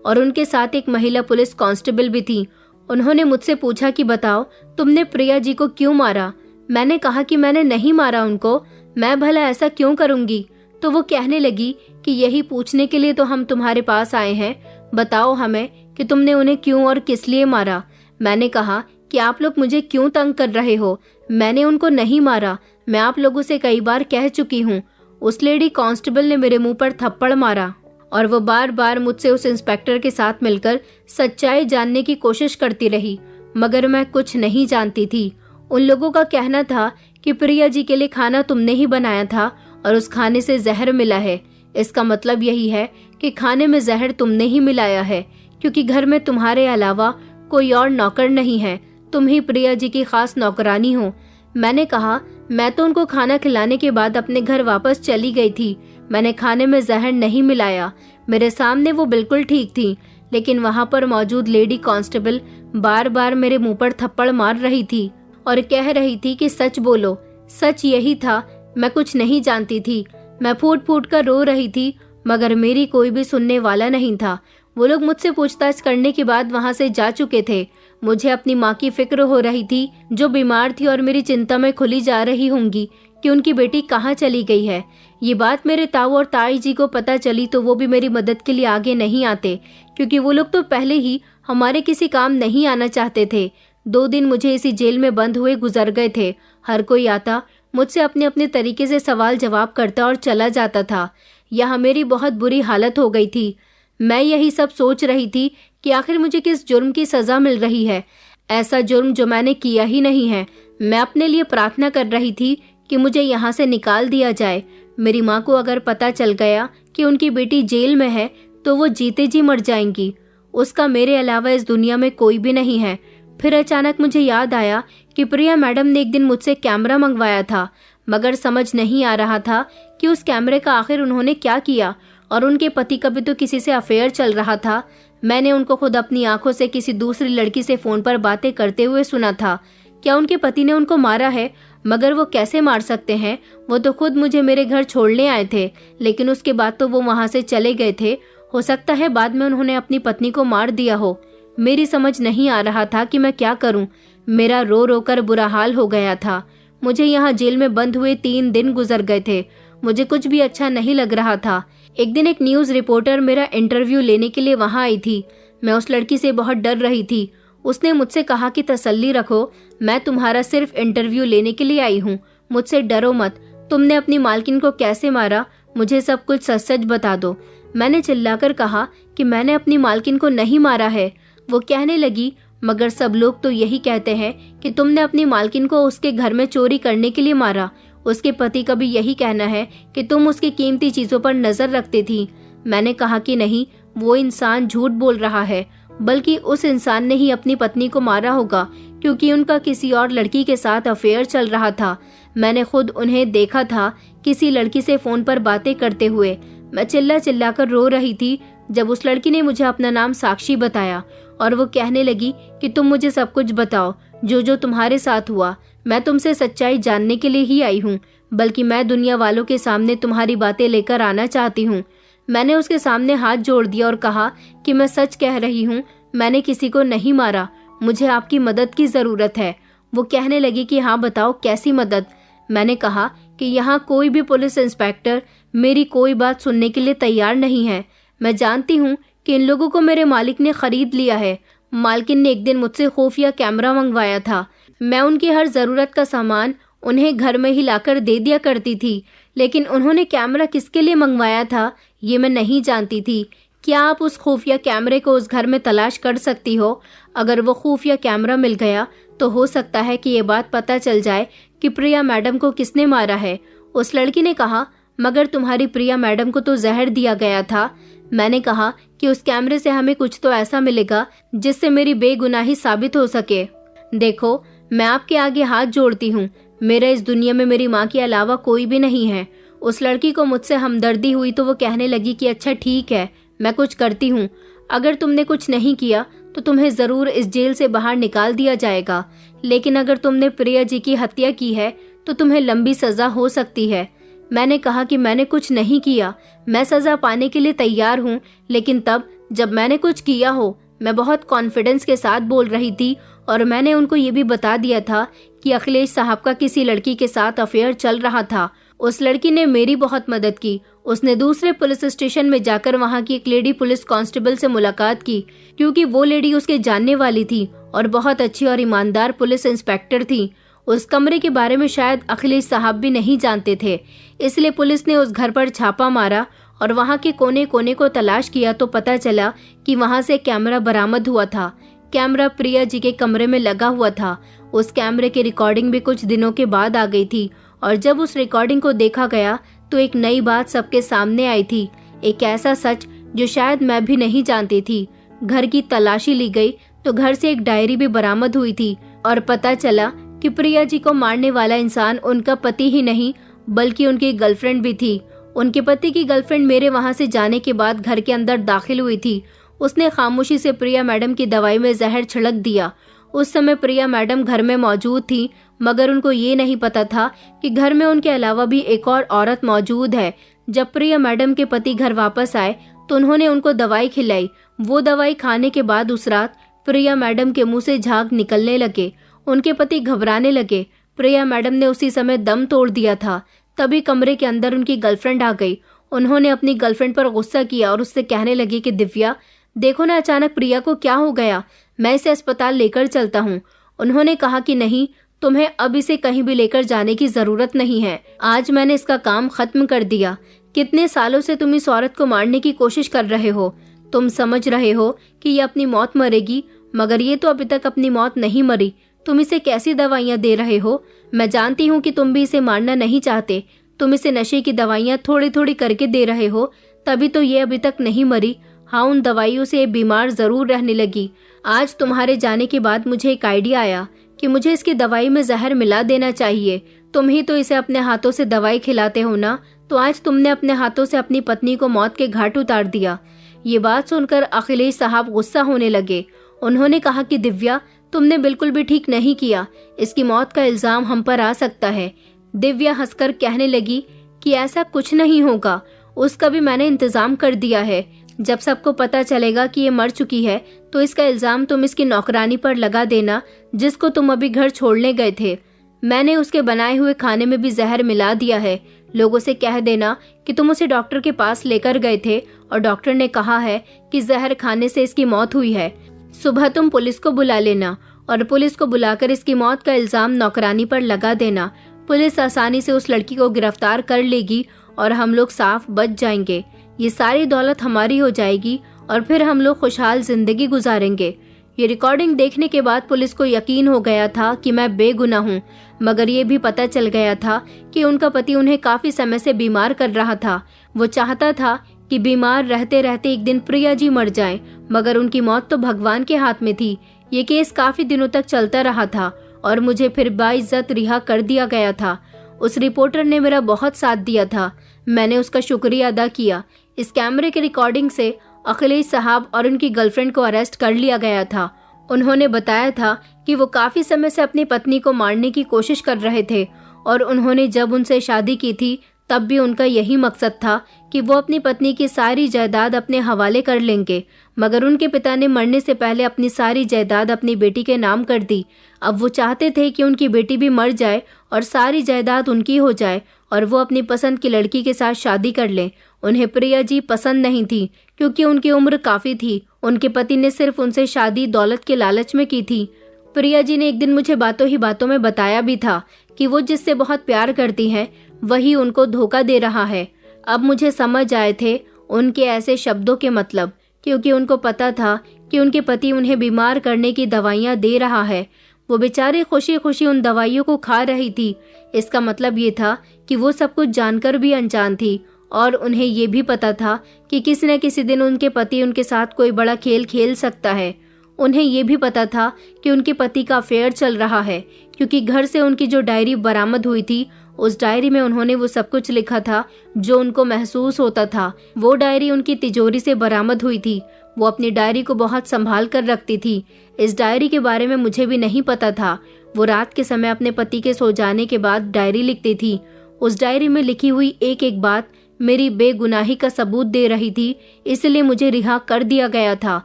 और उनके साथ एक महिला पुलिस कांस्टेबल भी थी। उन्होंने मुझसे पूछा कि बताओ, तुमने प्रिया जी को क्यों मारा? मैंने कहा कि मैंने नहीं मारा उनको, मैं भला ऐसा क्यों करूंगी? तो वो कहने लगी कि यही पूछने के लिए तो हम तुम्हारे पास आए हैं, बताओ हमें कि तुमने उन्हें क्यों और किस लिए मारा। मैंने कहा कि आप लोग मुझे क्यों तंग कर रहे हो? मैंने उनको नहीं मारा, मैं आप लोगों से कई बार कह चुकी हूँ। उस लेडी कांस्टेबल ने मेरे मुंह पर थप्पड़ मारा और वो बार बार मुझसे उस इंस्पेक्टर के साथ मिलकर सच्चाई जानने की कोशिश करती रही, मगर मैं कुछ नहीं जानती थी। उन लोगों का कहना था कि प्रिया जी के लिए खाना तुमने ही बनाया था और उस खाने से जहर मिला है। इसका मतलब यही है कि खाने में जहर तुमने ही मिलाया है, क्योंकि घर में तुम्हारे अलावा कोई और नौकर नहीं है। तुम ही प्रिया जी की खास नौकरानी हो। मैंने कहा, मैं तो उनको खाना खिलाने के बाद अपने घर वापस चली गई थी। मैंने खाने में जहर नहीं मिलाया। मेरे सामने वो बिल्कुल ठीक थी, लेकिन वहाँ पर मौजूद लेडी कांस्टेबल बार बार मेरे मुंह पर थप्पड़ मार रही थी और कह रही थी कि सच बोलो। सच यही था, मैं कुछ नहीं जानती थी। मैं फूट फूट कर रो रही थी, मगर मेरी कोई भी सुनने वाला नहीं था। वो लोग मुझसे पूछताछ करने के बाद वहाँ से जा चुके थे। मुझे अपनी माँ की फिक्र हो रही थी, जो बीमार थी और मेरी चिंता में खुली जा रही होंगी कि उनकी बेटी कहाँ चली गई है। ये बात मेरे ताऊ और ताई जी को पता चली तो वो भी मेरी मदद के लिए आगे नहीं आते, क्योंकि वो लोग तो पहले ही हमारे किसी काम नहीं आना चाहते थे। 2 दिन मुझे इसी जेल में बंद हुए गुजर गए थे। हर कोई आता, मुझसे अपने अपने तरीके से सवाल जवाब करता और चला जाता था। यहाँ मेरी बहुत बुरी हालत हो गई थी। मैं यही सब सोच रही थी कि आखिर मुझे किस जुर्म की सजा मिल रही है, ऐसा जुर्म जो मैंने किया ही नहीं है। मैं अपने लिए प्रार्थना कर रही थी कि मुझे यहाँ से निकाल दिया जाए। मेरी माँ को अगर पता चल गया कि उनकी बेटी जेल में है तो वो जीते जी मर जाएंगी। उसका मेरे अलावा इस दुनिया में कोई भी नहीं है। फिर अचानक मुझे याद आया कि प्रिया मैडम ने एक दिन मुझसे कैमरा मंगवाया था, मगर समझ नहीं आ रहा था कि उस कैमरे का आखिर उन्होंने क्या किया। और उनके पति का भी तो किसी से अफेयर चल रहा था। मैंने उनको खुद अपनी आंखों से किसी दूसरी लड़की से फोन पर बातें करते हुए सुना था। क्या उनके पति ने उनको मारा है? मगर वो कैसे मार सकते हैं? वो तो खुद मुझे मेरे घर छोड़ने आए थे, लेकिन उसके बाद तो वो वहां से चले गए थे। हो सकता है बाद में उन्होंने अपनी पत्नी को मार दिया हो। मेरी समझ नहीं आ रहा था कि मैं क्या करूं। मेरा रो रो कर बुरा हाल हो गया था। मुझे यहाँ जेल में बंद हुए 3 दिन गुजर गए थे। मुझे कुछ भी अच्छा नहीं लग रहा था। एक दिन एक न्यूज रिपोर्टर मेरा इंटरव्यू लेने के लिए वहां आई थी। मैं उस लड़की से बहुत डर रही थी। उसने मुझसे कहा कि तसल्ली रखो, मैं तुम्हारा सिर्फ इंटरव्यू लेने के लिए आई हूँ, मुझसे डरो मत। तुमने अपनी मालकिन को कैसे मारा, मुझे सब कुछ सच सच बता दो। मैंने चिल्लाकर कहा कि मैंने अपनी मालकिन को नहीं मारा है। वो कहने लगी, मगर सब लोग तो यही कहते हैं कि तुमने अपनी मालकिन को उसके घर में चोरी करने के लिए मारा। उसके पति का भी यही कहना है कि तुम उसकी कीमती चीजों पर नजर रखती थी। मैंने कहा कि नहीं, वो इंसान झूठ बोल रहा है, बल्कि उस इंसान ने ही अपनी पत्नी को मारा होगा, क्योंकि उनका किसी और लड़की के साथ अफेयर चल रहा था। मैंने खुद उन्हें देखा था किसी लड़की से फोन पर बातें करते हुए। मैं चिल्ला चिल्ला कर रो रही थी जब उस लड़की ने मुझे अपना नाम साक्षी बताया और वो कहने लगी कि तुम मुझे सब कुछ बताओ, जो जो तुम्हारे साथ हुआ। मैं तुमसे सच्चाई जानने के लिए ही आई हूँ, बल्कि मैं दुनिया वालों के सामने तुम्हारी बातें लेकर आना चाहती हूँ। मैंने उसके सामने हाथ जोड़ दिया और कहा कि मैं सच कह रही हूँ, मैंने किसी को नहीं मारा, मुझे आपकी मदद की जरूरत है। वो कहने लगी कि हाँ बताओ, कैसी मदद। मैंने कहा कि यहाँ कोई भी पुलिस इंस्पेक्टर मेरी कोई बात सुनने के लिए तैयार नहीं है। मैं जानती हूँ कि इन लोगों को मेरे मालिक ने खरीद लिया है। मालकिन ने एक दिन मुझसे खुफिया कैमरा मंगवाया था। मैं उनकी हर जरूरत का सामान उन्हें घर में ही लाकर दे दिया करती थी, लेकिन उन्होंने कैमरा किसके लिए मंगवाया था ये मैं नहीं जानती थी। क्या आप उस खुफिया कैमरे को उस घर में तलाश कर सकती हो? अगर वो खुफिया कैमरा मिल गया तो हो सकता है कि ये बात पता चल जाए कि प्रिया मैडम को किसने मारा है। उस लड़की ने कहा, मगर तुम्हारी प्रिया मैडम को तो जहर दिया गया था। मैंने कहा कि उस कैमरे से हमें कुछ तो ऐसा मिलेगा जिससे मेरी बेगुनाही साबित हो सके। देखो, मैं आपके आगे हाथ जोड़ती हूँ, मेरा इस दुनिया में मेरी माँ के अलावा कोई भी नहीं है। उस लड़की को मुझसे हमदर्दी हुई तो वो कहने लगी कि अच्छा ठीक है, मैं कुछ करती हूँ। अगर तुमने कुछ नहीं किया तो तुम्हें जरूर इस जेल से बाहर निकाल दिया जाएगा, लेकिन अगर तुमने प्रिया जी की हत्या की है तो तुम्हें लंबी सजा हो सकती है। मैंने कहा कि मैंने कुछ नहीं किया, मैं सजा पाने के लिए तैयार हूँ, लेकिन तब जब मैंने कुछ किया हो। मैं बहुत कॉन्फिडेंस के साथ बोल रही थी और मैंने उनको ये भी बता दिया था कि अखिलेश साहब का किसी लड़की के साथ अफेयर चल रहा था। उस लड़की ने मेरी बहुत मदद की। उसने दूसरे पुलिस स्टेशन में जाकर वहाँ की एक लेडी पुलिस कांस्टेबल से मुलाकात की, क्योंकि वो लेडी उसके जानने वाली थी और बहुत अच्छी और ईमानदार पुलिस इंस्पेक्टर थी। उस कमरे के बारे में शायद अखिलेश साहब भी नहीं जानते थे, इसलिए पुलिस ने उस घर पर छापा मारा और वहाँ के कोने कोने को तलाश किया तो पता चला कि वहाँ से कैमरा बरामद हुआ था। कैमरा प्रिया जी के कमरे में लगा हुआ था। उस कैमरे की रिकॉर्डिंग भी कुछ दिनों के बाद आ गई थी और जब उस रिकॉर्डिंग को देखा गया तो एक नई बात सबके सामने आई थी, एक ऐसा सच जो शायद मैं भी नहीं जानती थी। घर की तलाशी ली गई तो घर से एक डायरी भी बरामद हुई थी और पता चला कि प्रिया जी को मारने वाला इंसान उनका पति ही नहीं बल्कि उनकी गर्लफ्रेंड भी थी। उनके पति की गर्लफ्रेंड मेरे वहां से जाने के बाद घर के अंदर दाखिल हुई थी। उसने खामोशी से प्रिया मैडम की दवाई में जहर छिड़क दिया। उस समय प्रिया मैडम घर में मौजूद थी, मगर उनको ये नहीं पता था कि घर में उनके अलावा भी एक और औरत मौजूद है। जब प्रिया मैडम के पति घर वापस आए तो उन्होंने उनको दवाई खिलाई। वो दवाई खाने के बाद उस रात प्रिया मैडम के मुंह से झाग निकलने लगे। उनके पति घबराने लगे। प्रिया मैडम ने उसी समय दम तोड़ दिया था। तभी कमरे के अंदर उनकी गर्लफ्रेंड आ गई। उन्होंने अपनी गर्लफ्रेंड पर गुस्सा किया और उससे कहने लगी कि दिव्या, देखो ना अचानक प्रिया को क्या हो गया, मैं इसे अस्पताल लेकर चलता हूँ। उन्होंने कहा कि नहीं, तुम्हें अब इसे कहीं भी लेकर जाने की जरूरत नहीं है। आज मैंने इसका काम खत्म कर दिया। कितने सालों से तुम इस औरत को मारने की कोशिश कर रहे हो। तुम समझ रहे हो कि ये अपनी मौत मरेगी, मगर ये तो अभी तक अपनी मौत नहीं मरी। तुम इसे कैसी दवाइयाँ दे रहे हो। मैं जानती हूँ कि तुम भी इसे मारना नहीं चाहते। तुम इसे नशे की दवाइयाँ थोड़ी थोड़ी करके दे रहे हो, तभी तो ये अभी तक नहीं मरी। हाँ, उन दवाइयों से ये बीमार जरूर रहने लगी। आज तुम्हारे जाने के बाद मुझे एक आइडिया आया कि मुझे इसकी दवाई में जहर मिला देना चाहिए। तुम ही तो इसे अपने हाथों से दवाई खिलाते हो ना, तो आज तुमने अपने हाथों से अपनी पत्नी को मौत के घाट उतार दिया। ये बात सुनकर अखिलेश साहब गुस्सा होने लगे। उन्होंने कहा कि दिव्या, तुमने बिल्कुल भी ठीक नहीं किया। इसकी मौत का इल्जाम हम पर आ सकता है। दिव्या हंसकर कहने लगी कि ऐसा कुछ नहीं होगा, उसका भी मैंने इंतजाम कर दिया है। जब सबको पता चलेगा कि ये मर चुकी है तो इसका इल्जाम तुम इसकी नौकरानी पर लगा देना, जिसको तुम अभी घर छोड़ने गए थे। मैंने उसके बनाए हुए खाने में भी जहर मिला दिया है। लोगों से कह देना कि तुम उसे डॉक्टर के पास लेकर गए थे और डॉक्टर ने कहा है कि जहर खाने से इसकी मौत हुई है। सुबह तुम पुलिस को बुला लेना और पुलिस को बुलाकर इसकी मौत का इल्जाम नौकरानी पर लगा देना। पुलिस आसानी से उस लड़की को गिरफ्तार कर लेगी और हम लोग साफ बच जाएंगे। ये सारी दौलत हमारी हो जाएगी और फिर हम लोग खुशहाल जिंदगी गुजारेंगे। ये रिकॉर्डिंग देखने के बाद पुलिस को यकीन हो गया था कि मैं बेगुनाह हूँ, मगर ये भी पता चल गया था कि उनका पति उन्हें काफी समय से बीमार कर रहा था। वो चाहता था कि बीमार रहते रहते एक दिन प्रिया जी मर जाएं, मगर उनकी मौत तो भगवान के हाथ में थी। ये केस काफी दिनों तक चलता रहा था और मुझे फिर बाइज्जत रिहा कर दिया गया था। उस रिपोर्टर ने मेरा बहुत साथ दिया था, मैंने उसका शुक्रिया अदा किया। इस कैमरे की रिकॉर्डिंग से अखिलेश साहब और उनकी गर्लफ्रेंड को अरेस्ट कर लिया गया था। उन्होंने बताया था कि वो काफी समय से अपनी पत्नी को मारने की कोशिश कर रहे थे और उन्होंने जब उनसे शादी की थी तब भी उनका यही मकसद था कि वो अपनी पत्नी की सारी जायदाद अपने हवाले कर लेंगे, मगर उनके पिता ने मरने से पहले अपनी सारी जायदाद अपनी बेटी के नाम कर दी। अब वो चाहते थे कि उनकी बेटी भी मर जाए और सारी जायदाद उनकी हो जाए और वो अपनी पसंद की लड़की के साथ शादी कर लें। उन्हें प्रिया जी पसंद नहीं थी क्योंकि उनकी उम्र काफी थी। उनके पति ने सिर्फ उनसे शादी दौलत के लालच में की थी। प्रिया जी ने एक दिन मुझे बातों ही बातों में बताया भी था कि वो जिससे बहुत प्यार करती हैं वही उनको धोखा दे रहा है। अब मुझे समझ आए थे उनके ऐसे शब्दों के मतलब, क्योंकि उनको पता था कि उनके पति उन्हें बीमार करने की दवाइयाँ दे रहा है। वो बेचारी खुशी खुशी उन दवाइयों को खा रही थी। इसका मतलब ये था कि वो सब कुछ जानकर भी अनजान थी और उन्हें ये भी पता था कि किसी न किसी दिन उनके पति उनके साथ कोई बड़ा खेल खेल सकता है। उन्हें ये भी पता था कि उनके पति का अफेयर चल रहा है, क्योंकि घर से उनकी जो डायरी बरामद हुई थी उस डायरी में उन्होंने वो सब कुछ लिखा था जो उनको महसूस होता था। वो डायरी उनकी तिजोरी से बरामद हुई थी। वो अपनी डायरी को बहुत संभाल कर रखती थी। इस डायरी के बारे में मुझे भी नहीं पता था। वो रात के समय अपने पति के सो जाने के बाद डायरी लिखती थी। उस डायरी में लिखी हुई एक एक बात मेरी बेगुनाही का सबूत दे रही थी, इसलिए मुझे रिहा कर दिया गया था।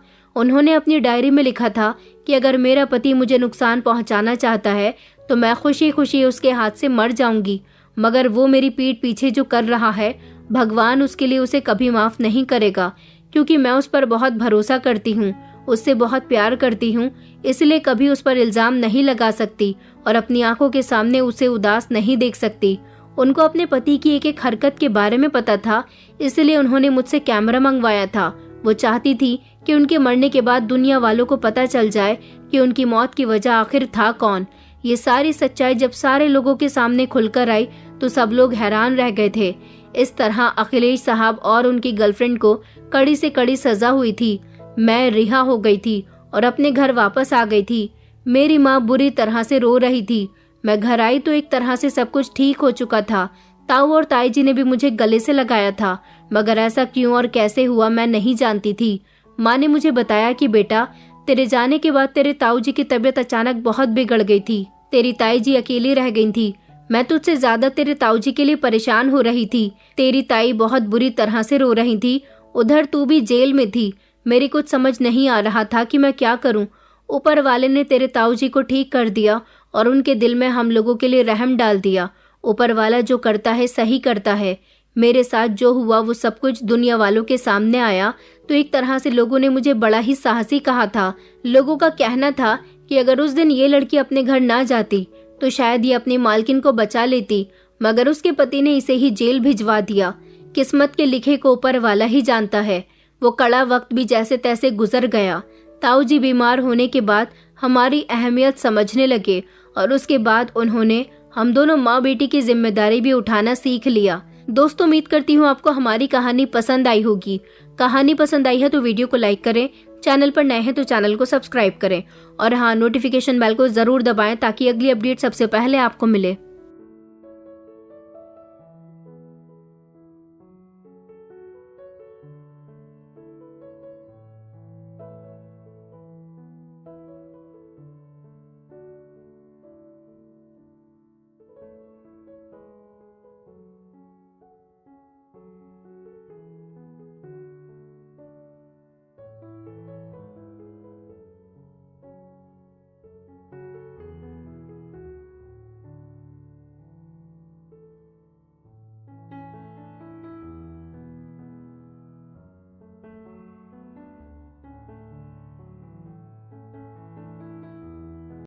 उन्होंने अपनी डायरी में लिखा था कि अगर मेरा पति मुझे नुकसान पहुंचाना चाहता है तो मैं खुशी खुशी उसके हाथ से मर जाऊंगी, मगर वो मेरी पीठ पीछे जो कर रहा है भगवान उसके लिए उसे कभी माफ नहीं करेगा, क्योंकि मैं उस पर बहुत भरोसा करती हूँ, उससे बहुत प्यार करती हूँ, इसलिए कभी उस पर इल्जाम नहीं लगा सकती और अपनी आंखों के सामने उसे उदास नहीं देख सकती। उनको अपने पति की एक एक हरकत के बारे में पता था, इसलिए उन्होंने मुझसे कैमरा मंगवाया था। वो चाहती थी कि उनके मरने के बाद दुनिया वालों को पता चल जाए कि उनकी मौत की वजह आखिर था कौन। ये सारी सच्चाई जब सारे लोगों के सामने खुलकर आई तो सब लोग हैरान रह गए थे। इस तरह अखिलेश साहब और उनकी गर्लफ्रेंड को कड़ी से कड़ी सजा हुई थी। मैं रिहा हो गई थी और अपने घर वापस आ गई थी। मेरी माँ बुरी तरह से रो रही थी। मैं घर आई तो एक तरह से सब कुछ ठीक हो चुका था। ताऊ और ताई जी ने भी मुझे गले से लगाया था, मगर ऐसा क्यों और कैसे हुआ मैं नहीं जानती थी। माँ ने मुझे बताया कि बेटा, तेरे जाने के बाद तेरे ताऊ जी की तबीयत अचानक बहुत बिगड़ गई थी। तेरी ताई जी अकेली रह गई थी। मैं तुझसे ज्यादा तेरे ताऊ जी के लिए परेशान हो रही थी। तेरी ताई बहुत बुरी तरह से रो रही थी। उधर तू भी जेल में थी। मेरी कुछ समझ नहीं आ रहा था कि मैं क्या करूं। ऊपर वाले ने तेरे ताऊ जी को ठीक कर दिया और उनके दिल में हम लोगों के लिए रहम डाल दिया। ऊपर वाला जो करता है सही करता है। मेरे साथ जो हुआ वो सब कुछ दुनिया वालों के सामने आया तो एक तरह से लोगों ने मुझे बड़ा ही साहसी कहा था। लोगों का कहना था कि अगर उस दिन ये लड़की अपने घर ना जाती तो शायद ये अपनी मालकिन को बचा लेती, मगर उसके पति ने इसे ही जेल भिजवा दिया। किस्मत के लिखे को ऊपर वाला ही जानता है। वो कड़ा वक्त भी जैसे तैसे गुजर गया। ताऊ जी बीमार होने के बाद हमारी अहमियत समझने लगे और उसके बाद उन्होंने हम दोनों माँ बेटी की जिम्मेदारी भी उठाना सीख लिया। दोस्तों, उम्मीद करती हूँ आपको हमारी कहानी पसंद आई होगी। कहानी पसंद आई है तो वीडियो को लाइक करें, चैनल पर नए हैं तो चैनल को सब्सक्राइब करें और हाँ, नोटिफिकेशन बेल को जरूर दबाएं ताकि अगली अपडेट सबसे पहले आपको मिले।